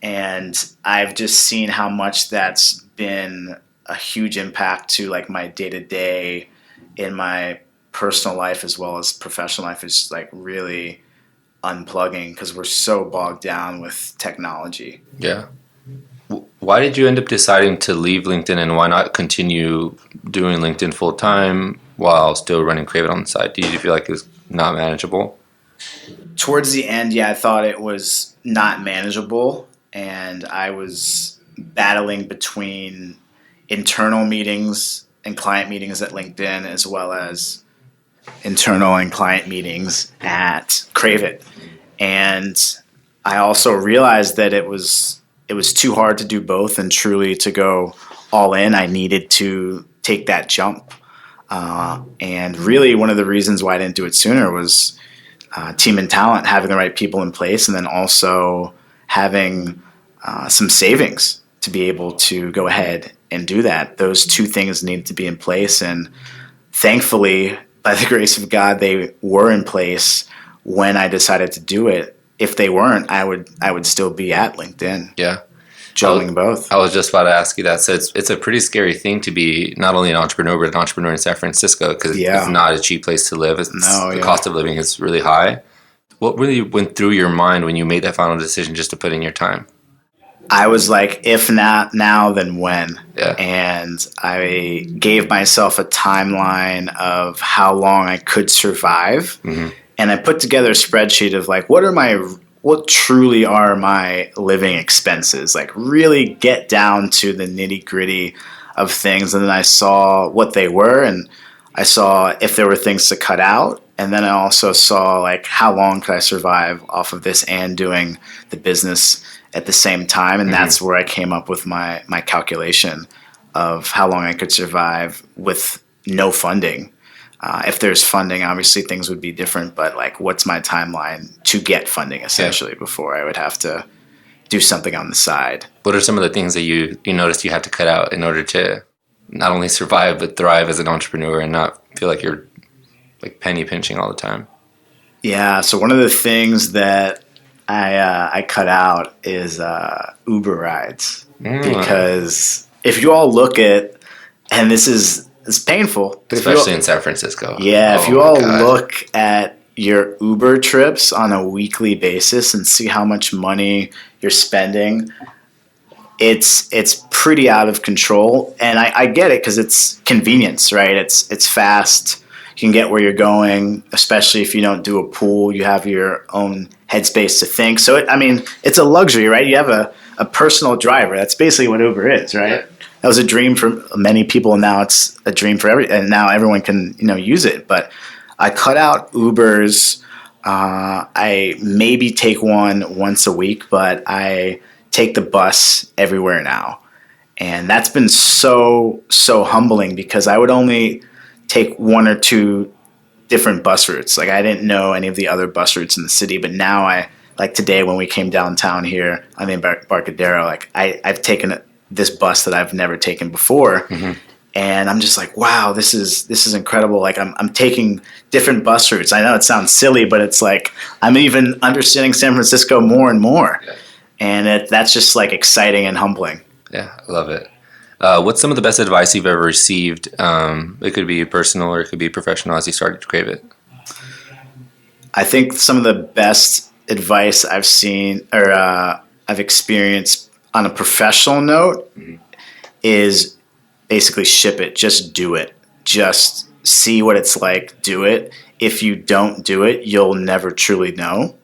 Speaker 1: And I've just seen how much that's been a huge impact to like my day-to-day in my personal life as well as professional life, is like really unplugging because we're so bogged down with technology.
Speaker 2: Yeah. Why did you end up deciding to leave LinkedIn, and why not continue doing LinkedIn full time while still running Crave It on the side? Did you feel like it was not manageable?
Speaker 1: Towards the end, yeah, I thought it was not manageable, and I was battling between internal meetings and client meetings at LinkedIn as well as internal and client meetings at Crave It. And I also realized that it was too hard to do both, and truly to go all in, I needed to take that jump. And really one of the reasons why I didn't do it sooner was team and talent, having the right people in place, and then also having some savings to be able to go ahead and do that. Those two things needed to be in place, and thankfully, by the grace of God, they were in place when I decided to do it. If they weren't, I would still be at LinkedIn.
Speaker 2: Yeah.
Speaker 1: Juggling both.
Speaker 2: I was just about to ask you that. So it's a pretty scary thing to be not only an entrepreneur, but an entrepreneur in San Francisco, because it's not a cheap place to live. The cost of living is really high. What really went through your mind when you made that final decision just to put in your time?
Speaker 1: I was like, if not now, then when?
Speaker 2: Yeah.
Speaker 1: And I gave myself a timeline of how long I could survive. And I put together a spreadsheet of like, what truly are my living expenses? Like really get down to the nitty gritty of things. And then I saw what they were, and I saw if there were things to cut out. And then I also saw like how long could I survive off of this and doing the business at the same time. And that's where I came up with my calculation of how long I could survive with no funding. If there's funding, obviously things would be different, but like what's my timeline to get funding essentially before I would have to do something on the side.
Speaker 2: What are some of the things that you noticed you had to cut out in order to not only survive, but thrive as an entrepreneur and not feel like you're like penny pinching all the time?
Speaker 1: Yeah. So one of the things that I cut out is Uber rides, because if you all look at, and it's painful, but
Speaker 2: especially in San Francisco.
Speaker 1: Yeah, if you all look at your Uber trips on a weekly basis and see how much money you're spending, it's pretty out of control. And I get it because it's convenience, right? It's fast. You can get where you're going, especially if you don't do a pool. You have your own headspace to think. So, it's a luxury, right? You have a personal driver. That's basically what Uber is, right? Yeah. That was a dream for many people, and now it's a dream for and now everyone can, use it. But I cut out Ubers. I maybe take one once a week, but I take the bus everywhere now. And that's been so humbling, because I would only take one or two different bus routes. Like, I didn't know any of the other bus routes in the city, but now like today when we came downtown here on the Embarcadero, like I've taken this bus that I've never taken before. Mm-hmm. And I'm just like, wow, this is incredible. Like, I'm taking different bus routes. I know it sounds silly, but it's like I'm even understanding San Francisco more and more. Yeah. And that's just like exciting and humbling.
Speaker 2: Yeah, I love it. What's some of the best advice you've ever received? It could be personal or it could be professional as you started to crave it.
Speaker 1: I think some of the best advice I've seen or I've experienced on a professional note is basically ship it. Just do it. Just see what it's like. Do it. If you don't do it, you'll never truly know.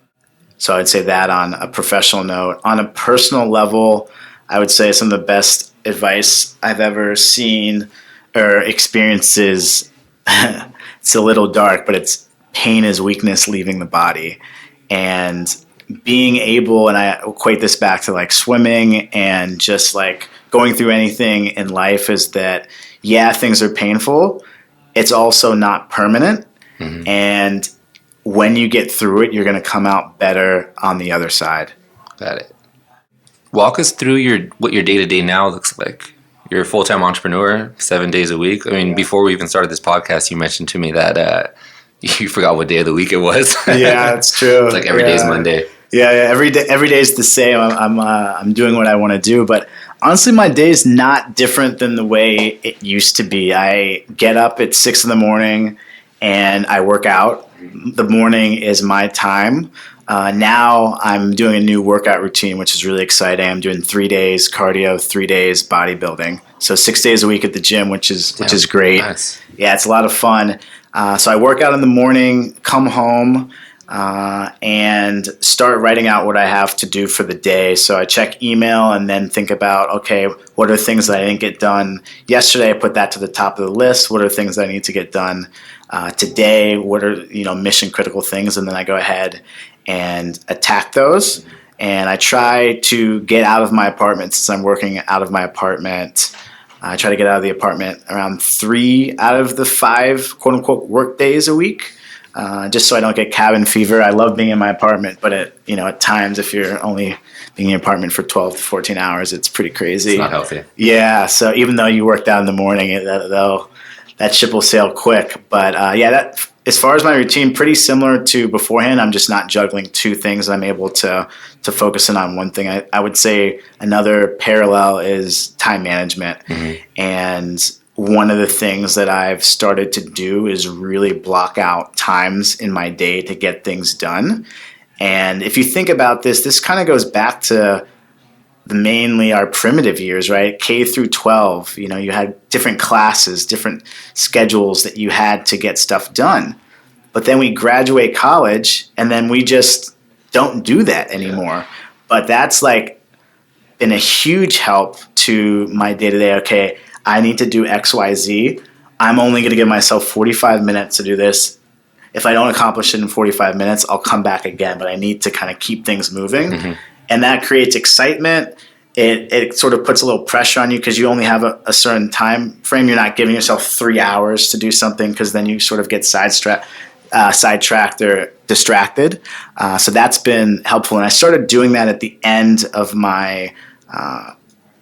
Speaker 1: So I'd say that on a professional note. On a personal level, I would say some of the best advice I've ever seen or experienced is, it's a little dark, but it's pain is weakness leaving the body. And being able, and I equate this back to like swimming and just like going through anything in life, is that, yeah, things are painful. It's also not permanent. Mm-hmm. And when you get through it, you're going to come out better on the other side.
Speaker 2: Got it. Walk us through what your day-to-day now looks like. You're a full-time entrepreneur, 7 days a week. I mean, before we even started this podcast, you mentioned to me that you forgot what day of the week it was.
Speaker 1: Yeah, that's true.
Speaker 2: It's like every day is Monday.
Speaker 1: Yeah, every day is the same. I'm doing what I want to do, but honestly, my day is not different than the way it used to be. I get up at 6 a.m. and I work out. The morning is my time. Now I'm doing a new workout routine, which is really exciting. I'm doing 3 days cardio, 3 days bodybuilding. So 6 days a week at the gym, which is great. Nice. Yeah, it's a lot of fun. So I work out in the morning, come home, and start writing out what I have to do for the day. So I check email and then think about, okay, what are things that I didn't get done yesterday? I put that to the top of the list. What are things that I need to get done today? What are mission critical things? And then I go ahead and attack those. And I try to get out of my apartment, since I'm working out of my apartment. I try to get out of the apartment around 3 out of the 5 quote unquote work days a week. Just so I don't get cabin fever. I love being in my apartment, but at times, if you're only being in your apartment for 12 to 14 hours, it's pretty crazy.
Speaker 2: It's not healthy.
Speaker 1: Yeah, so even though you worked out in the morning, that ship will sail quick. But that, as far as my routine, pretty similar to beforehand. I'm just not juggling two things. I'm able to focus in on one thing. I would say another parallel is time management. Mm-hmm. And one of the things that I've started to do is really block out times in my day to get things done. And if you think about this kind of goes back to mainly our primitive years, right? K through 12, you had different classes, different schedules that you had to get stuff done. But then we graduate college and then we just don't do that anymore. But that's like been a huge help to my day-to-day. Okay, I need to do X, Y, Z. I'm only going to give myself 45 minutes to do this. If I don't accomplish it in 45 minutes, I'll come back again. But I need to kind of keep things moving. Mm-hmm. And that creates excitement. It sort of puts a little pressure on you because you only have a certain time frame. You're not giving yourself 3 hours to do something, because then you sort of get sidetracked or distracted. So that's been helpful. And I started doing that at the end of my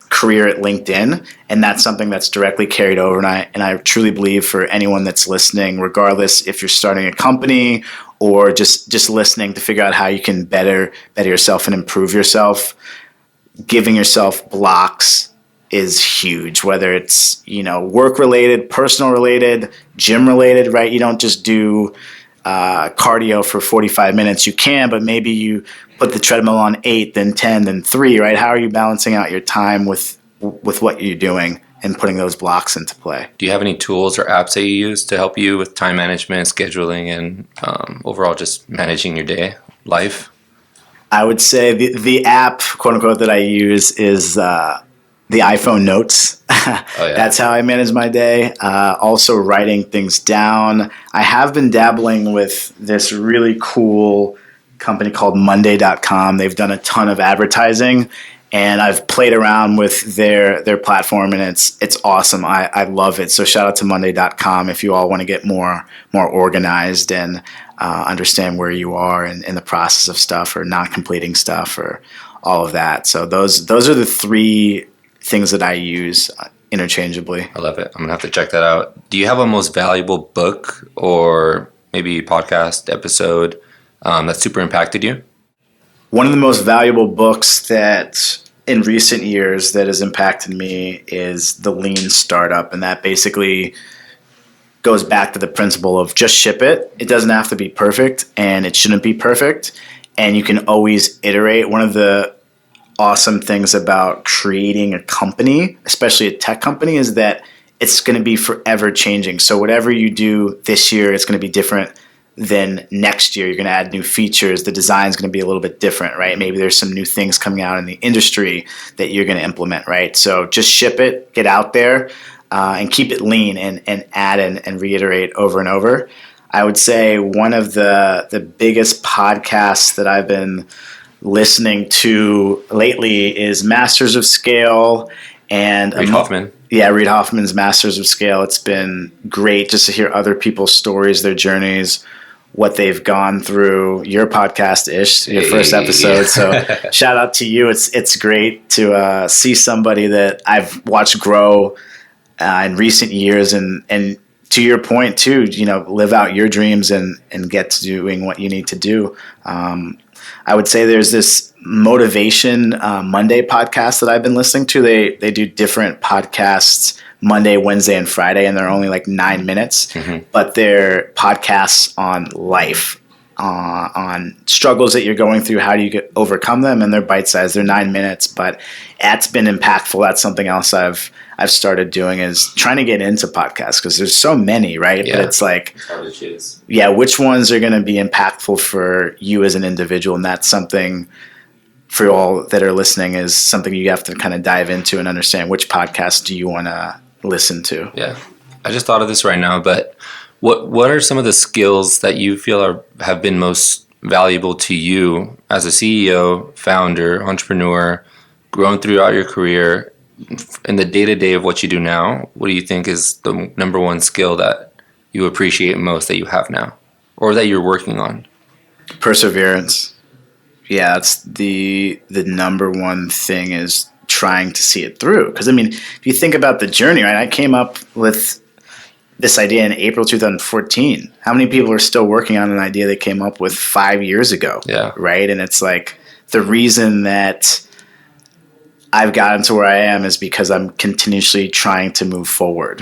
Speaker 1: career at LinkedIn, and that's something that's directly carried over. And I truly believe for anyone that's listening, regardless if you're starting a company or just listening to figure out how you can better yourself and improve yourself. Giving yourself blocks is huge, whether it's, work related, personal related, gym related, right? You don't just do cardio for 45 minutes. You can, but maybe you put the treadmill on 8, then 10, then 3, right? How are you balancing out your time with what you're doing and putting those blocks into play?
Speaker 2: Do you have any tools or apps that you use to help you with time management, scheduling, and overall just managing your day, life?
Speaker 1: I would say the app, quote unquote, that I use is the iPhone Notes. Oh, yeah. That's how I manage my day. Also writing things down. I have been dabbling with this really cool company called Monday.com. They've done a ton of advertising, and I've played around with their platform, and it's awesome. I love it. So shout out to Monday.com if you all want to get more organized and understand where you are in the process of stuff or not completing stuff or all of that. So those are the 3 things that I use interchangeably.
Speaker 2: I love it. I'm going to have to check that out. Do you have a most valuable book or maybe podcast episode that super impacted you?
Speaker 1: One of the most valuable books that in recent years that has impacted me is The Lean Startup. And that basically goes back to the principle of just ship it. It doesn't have to be perfect, and it shouldn't be perfect. And you can always iterate. One of the awesome things about creating a company, especially a tech company, is that it's going to be forever changing. So whatever you do this year, it's going to be different than next year. You're going to add new features. The design is going to be a little bit different, right? Maybe there's some new things coming out in the industry that you're going to implement, right? So just ship it, get out there, and keep it lean and add and reiterate over and over. I would say one of the biggest podcasts that I've been listening to lately is Masters of Scale and
Speaker 2: Reid Hoffman.
Speaker 1: Yeah, Reid Hoffman's Masters of Scale. It's been great just to hear other people's stories, their journeys, what they've gone through. Your podcast, Ish, your first episode. So shout out to you. It's great to see somebody that I've watched grow in recent years and to your point too, live out your dreams and get to doing what you need to do. I would say there's this Motivation Monday podcast that I've been listening to. They do different podcasts Monday, Wednesday, and Friday, and they're only like 9 minutes, but they're podcasts on life, on struggles that you're going through. How do you overcome them? And they're bite-sized. They're 9 minutes, but that's been impactful. That's something else I've started doing, is trying to get into podcasts because there's so many, right?
Speaker 2: Yeah.
Speaker 1: But it's like,
Speaker 2: it's hard to choose.
Speaker 1: Yeah, which ones are going to be impactful for you as an individual? And that's something for all that are listening, is something you have to kind of dive into and understand which podcast do you want to listen to.
Speaker 2: Yeah. I just thought of this right now, but what are some of the skills that you feel have been most valuable to you as a CEO, founder, entrepreneur, grown throughout your career, in the day-to-day of what you do now? What do you think is the number one skill that you appreciate most that you have now or that you're working on?
Speaker 1: Perseverance. Yeah, that's the number one thing, is trying to see it through. Because, if you think about the journey, right? I came up with this idea in April 2014. How many people are still working on an idea they came up with 5 years ago?
Speaker 2: Yeah.
Speaker 1: Right? And it's like the reason that I've gotten to where I am is because I'm continuously trying to move forward,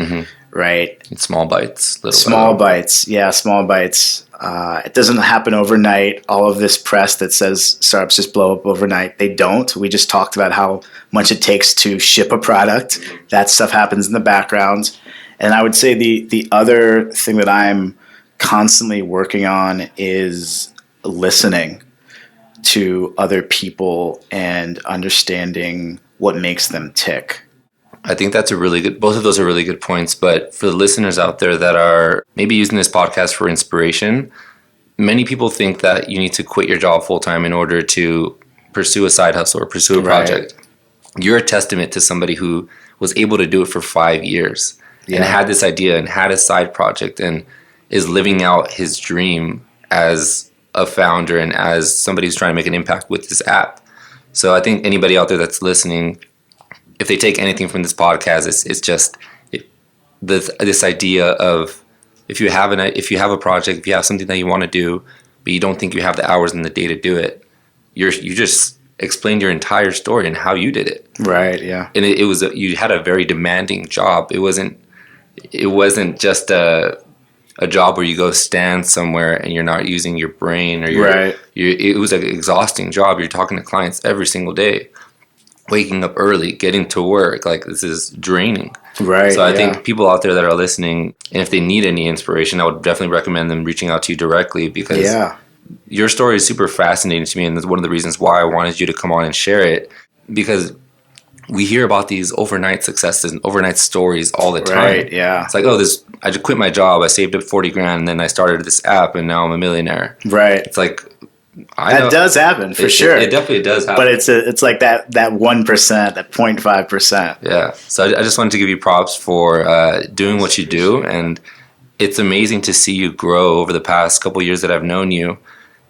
Speaker 1: right?
Speaker 2: In small bites.
Speaker 1: Small bites. Yeah, small bites. It doesn't happen overnight. All of this press that says startups just blow up overnight, they don't. We just talked about how much it takes to ship a product. That stuff happens in the background. And I would say the other thing that I'm constantly working on is listening to other people and understanding what makes them tick.
Speaker 2: I think that's both of those are really good points. But for the listeners out there that are maybe using this podcast for inspiration, many people think that you need to quit your job full time in order to pursue a side hustle or pursue a project. Right. You're a testament to somebody who was able to do it for 5 years and had this idea and had a side project and is living out his dream as a founder and as somebody who's trying to make an impact with this app. So I think anybody out there that's listening, if they take anything from this podcast, it's just this idea of if you have a project, if you have something that you want to do, but you don't think you have the hours in the day to do it. You just explained your entire story and how you did it.
Speaker 1: Right. Yeah.
Speaker 2: And it was you had a very demanding job. It wasn't just a job where you go stand somewhere and you're not using your brain, or it was an exhausting job. You're talking to clients every single day, waking up early, getting to work. Like, this is draining.
Speaker 1: Right.
Speaker 2: So I think people out there that are listening, and if they need any inspiration, I would definitely recommend them reaching out to you directly, because your story is super fascinating to me. And that's one of the reasons why I wanted you to come on and share it, because we hear about these overnight successes and overnight stories all the time.
Speaker 1: Right, yeah.
Speaker 2: It's like, I just quit my job, I saved up 40 grand, and then I started this app, and now I'm a millionaire.
Speaker 1: Right.
Speaker 2: It's like,
Speaker 1: that does happen for sure.
Speaker 2: It definitely does happen.
Speaker 1: But it's like that 1%, that 0.5%.
Speaker 2: Yeah. So I just wanted to give you props for doing what you do, and it's amazing to see you grow over the past couple of years that I've known you,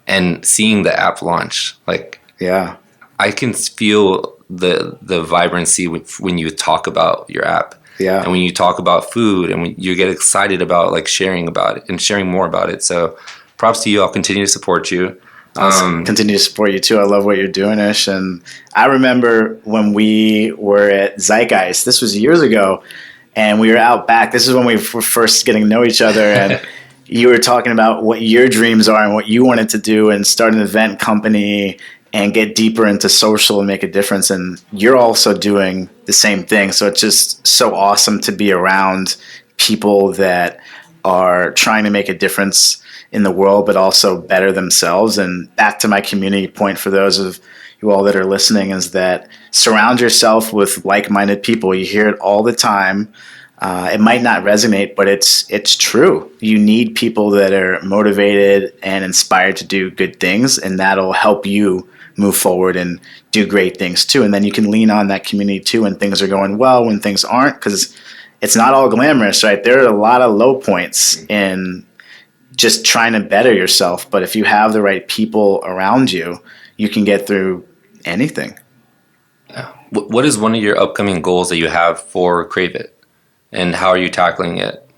Speaker 2: and seeing the app launch. Like,
Speaker 1: yeah,
Speaker 2: I can feel the vibrancy when you talk about your app.
Speaker 1: Yeah.
Speaker 2: And when you talk about food, and when you get excited about like sharing about it and sharing more about it. So props to you. I'll continue to support you.
Speaker 1: Continue to support you too. I love what you're doing, Ish. And I remember when we were at Zeitgeist, this was years ago, and we were out back. This is when we were first getting to know each other, and you were talking about what your dreams are and what you wanted to do and start an event company and get deeper into social and make a difference. And you're also doing the same thing. So it's just so awesome to be around people that are trying to make a difference in the world, but also better themselves. And back to my community point for those of you all that are listening is that surround yourself with like-minded people. You hear it all the time. It might not resonate, but it's true. You need people that are motivated and inspired to do good things, and that'll help you move forward and do great things too. And then you can lean on that community too when things are going well, when things aren't, because it's not all glamorous, right? There are a lot of low points in just trying to better yourself. But if you have the right people around you, you can get through anything.
Speaker 2: Yeah. What is one of your upcoming goals that you have for Crave It, and how are you tackling it?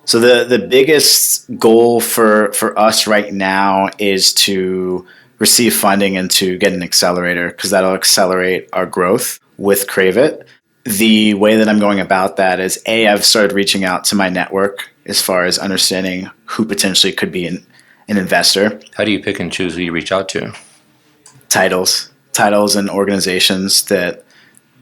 Speaker 1: So the biggest goal for us right now is to receive funding and to get an accelerator, because that'll accelerate our growth with Crave It. The way that I'm going about that is, I've started reaching out to my network as far as understanding who potentially could be an investor.
Speaker 2: How do you pick and choose who you reach out to?
Speaker 1: Titles and organizations that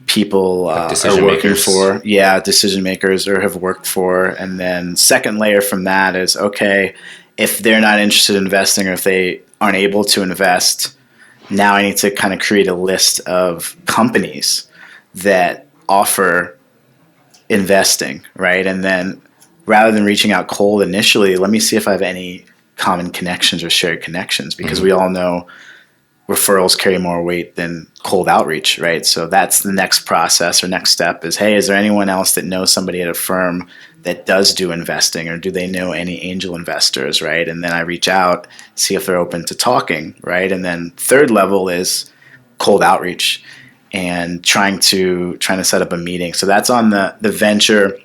Speaker 1: people are working for. Yeah, decision makers or have worked for. And then second layer from that is, okay, if they're not interested in investing, or if they aren't able to invest, now I need to kind of create a list of companies that offer investing, right? And then rather than reaching out cold initially, let me see if I have any common connections or shared connections, because we all know referrals carry more weight than cold outreach, right? So that's the next process or next step is, hey, is there anyone else that knows somebody at a firm that does do investing, or do they know any angel investors, right? And then I reach out, see if they're open to talking, right? And then third level is cold outreach and trying to set up a meeting. So that's on the venture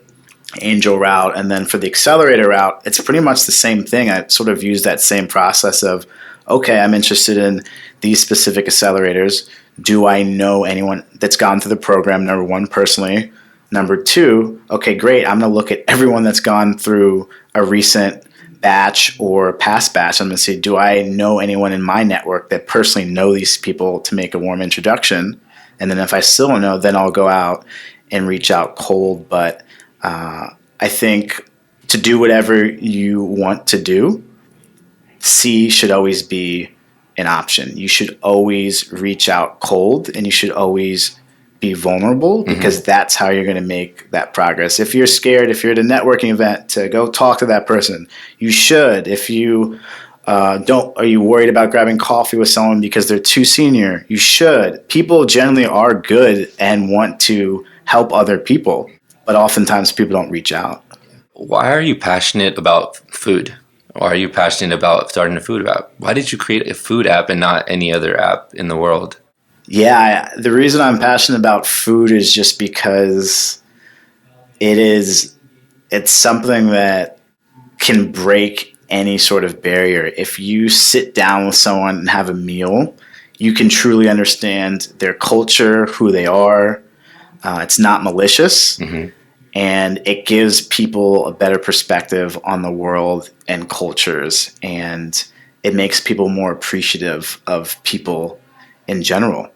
Speaker 1: angel route. And then for the accelerator route, it's pretty much the same thing. I sort of use that same process of, okay, I'm interested in these specific accelerators. Do I know anyone that's gone through the program? Number one, personally. Number two, okay, great. I'm going to look at everyone that's gone through a recent batch or past batch. I'm going to see, do I know anyone in my network that personally know these people to make a warm introduction? And then if I still don't know, then I'll go out and reach out cold. But I think to do whatever you want to do, C should always be an option. You should always reach out cold, and you should always be vulnerable, because that's how you're going to make that progress. If you're scared, if you're at a networking event, to go talk to that person, you should. If you are you worried about grabbing coffee with someone because they're too senior, you should. People generally are good and want to help other people, but oftentimes people don't reach out.
Speaker 2: Why are you passionate about food? Why are you passionate about starting a food app? Why did you create a food app and not any other app in the world?
Speaker 1: Yeah, the reason I'm passionate about food is just because it's something that can break any sort of barrier. If you sit down with someone and have a meal, you can truly understand their culture, who they are. It's not malicious. Mm-hmm. And it gives people a better perspective on the world and cultures. And it makes people more appreciative of people in general.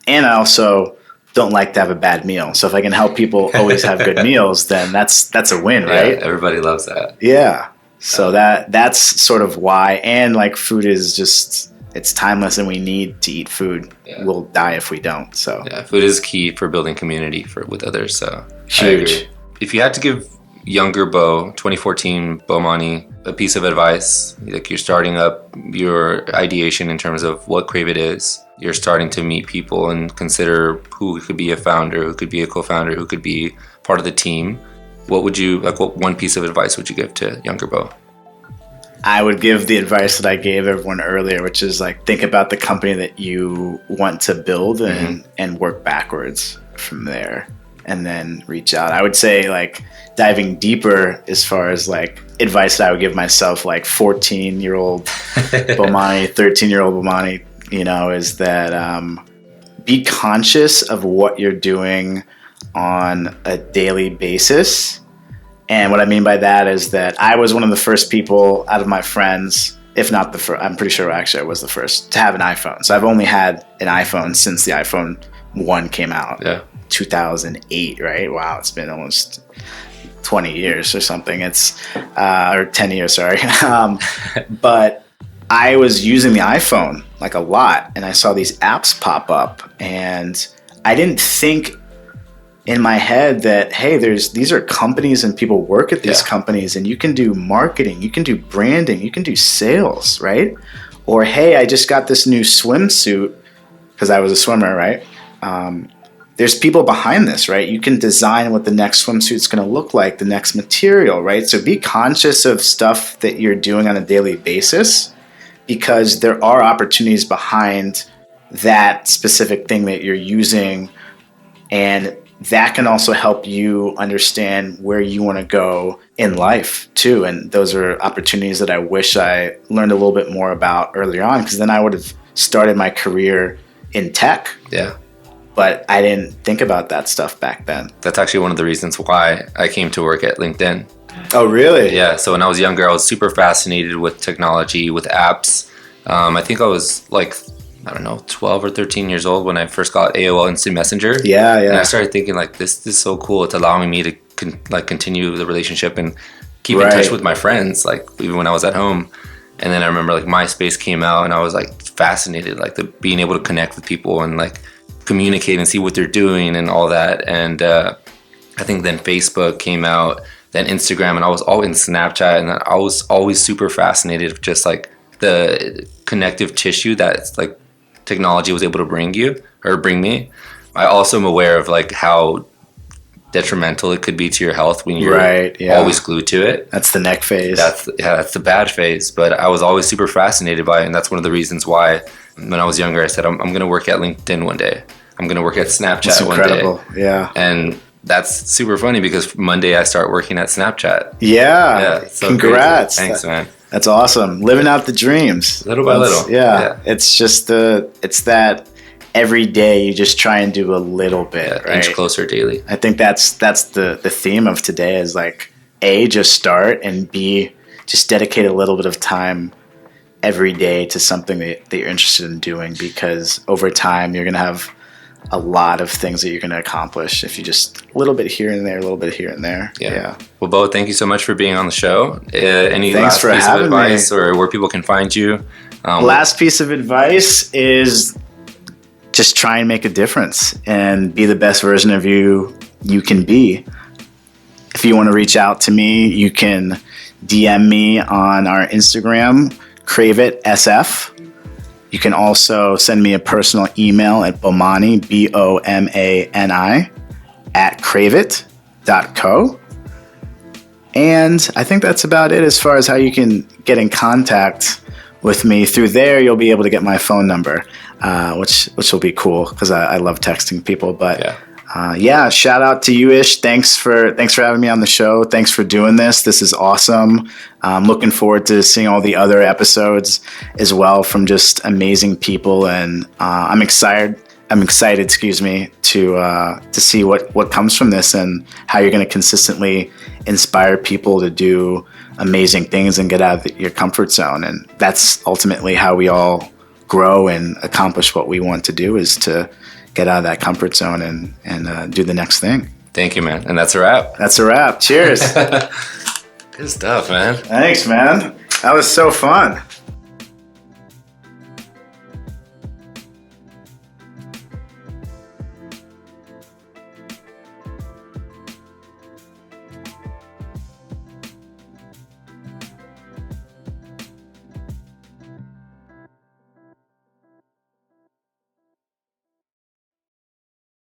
Speaker 1: And I also don't like to have a bad meal. So if I can help people always have good meals, then that's a win, right?
Speaker 2: Yeah, everybody loves that.
Speaker 1: Yeah. So that's sort of why. And like food is just, it's timeless and we need to eat food. Yeah. We'll die if we don't. So
Speaker 2: yeah, food is key for building community with others. So
Speaker 1: huge.
Speaker 2: If you had to give younger Bo, 2014 Bomani, a piece of advice, like you're starting up your ideation in terms of what Crave It is, you're starting to meet people and consider who could be a founder, who could be a co-founder, who could be part of the team. What one piece of advice would you give to younger Bo?
Speaker 1: I would give the advice that I gave everyone earlier, which is like, think about the company that you want to build and work backwards from there. And then reach out. I would say like diving deeper as far as like advice that I would give myself, like 14-year-old Bomani, 13-year-old Bomani, is that be conscious of what you're doing on a daily basis. And what I mean by that is that I was one of the first people out of my friends, if not the first, I'm pretty sure actually I was the first to have an iPhone. So I've only had an iPhone since the iPhone 1 came out.
Speaker 2: Yeah.
Speaker 1: 2008, right? Wow, it's been almost 20 years or something. It's or 10 years, sorry. But I was using the iPhone like a lot, and I saw these apps pop up, and I didn't think in my head that, hey, these are companies and people work at these companies, and you can do marketing, you can do branding, you can do sales, right? Or, hey, I just got this new swimsuit because I was a swimmer, right? There's people behind this, right? You can design what the next swimsuit's going to look like, the next material, right? So be conscious of stuff that you're doing on a daily basis, because there are opportunities behind that specific thing that you're using, and that can also help you understand where you want to go in life too. And those are opportunities that I wish I learned a little bit more about earlier on, because then I would have started my career in tech.
Speaker 2: Yeah.
Speaker 1: But I didn't think about that stuff back then.
Speaker 2: That's actually one of the reasons why I came to work at LinkedIn.
Speaker 1: Oh, really?
Speaker 2: Yeah. So when I was younger, I was super fascinated with technology, with apps. I think I was like, 12 or 13 years old when I first got AOL Instant Messenger.
Speaker 1: Yeah.
Speaker 2: And I started thinking like, this is so cool. It's allowing me to continue the relationship and keep in touch with my friends, like even when I was at home. And then I remember like MySpace came out, and I was like fascinated, like being able to connect with people and like communicate and see what they're doing and all that. And I think then Facebook came out, then Instagram, and I was all in Snapchat, and I was always super fascinated with just like the connective tissue that like technology was able to bring me. I also am aware of like how detrimental it could be to your health when you're always glued to it.
Speaker 1: That's the neck phase.
Speaker 2: That's the bad phase. But I was always super fascinated by it, and that's one of the reasons why when I was younger I said I'm going to work at LinkedIn one day. I'm going to work at Snapchat one day.
Speaker 1: Yeah.
Speaker 2: And that's super funny because Monday I start working at Snapchat.
Speaker 1: Yeah.
Speaker 2: So
Speaker 1: congrats.
Speaker 2: Crazy. Thanks, man.
Speaker 1: That's awesome. Living out the dreams.
Speaker 2: Little by little.
Speaker 1: Yeah. It's just it's that every day you just try and do a little bit, right?
Speaker 2: Inch closer daily.
Speaker 1: I think that's the theme of today is like, A, just start, and B, just dedicate a little bit of time every day to something that you're interested in doing, because over time you're going to have a lot of things that you're going to accomplish if you just a little bit here and there, a little bit here and there. Yeah.
Speaker 2: Well, Bo, thank you so much for being on the show. Any
Speaker 1: Thanks
Speaker 2: last
Speaker 1: for
Speaker 2: piece of
Speaker 1: having
Speaker 2: advice
Speaker 1: me.
Speaker 2: or where people can find you?
Speaker 1: Last piece of advice is just try and make a difference and be the best version of you can be. If you want to reach out to me, you can DM me on our Instagram, CraveItSF. You can also send me a personal email at Bomani, BOMANI, @craveit.co. And I think that's about it as far as how you can get in contact with me. Through there, you'll be able to get my phone number, which will be cool because I love texting people. But yeah, shout out to you, Ish. Thanks for having me on the show. Thanks for doing this. This is awesome. I'm looking forward to seeing all the other episodes as well from just amazing people, and I'm excited. Excuse me, to see what comes from this and how you're going to consistently inspire people to do amazing things and get out of your comfort zone. And that's ultimately how we all grow and accomplish what we want to do, is to get out of that comfort zone and do the next thing.
Speaker 2: Thank you, man. And that's a wrap.
Speaker 1: That's a wrap. Cheers.
Speaker 2: Good stuff, man.
Speaker 1: Thanks, man. That was so fun.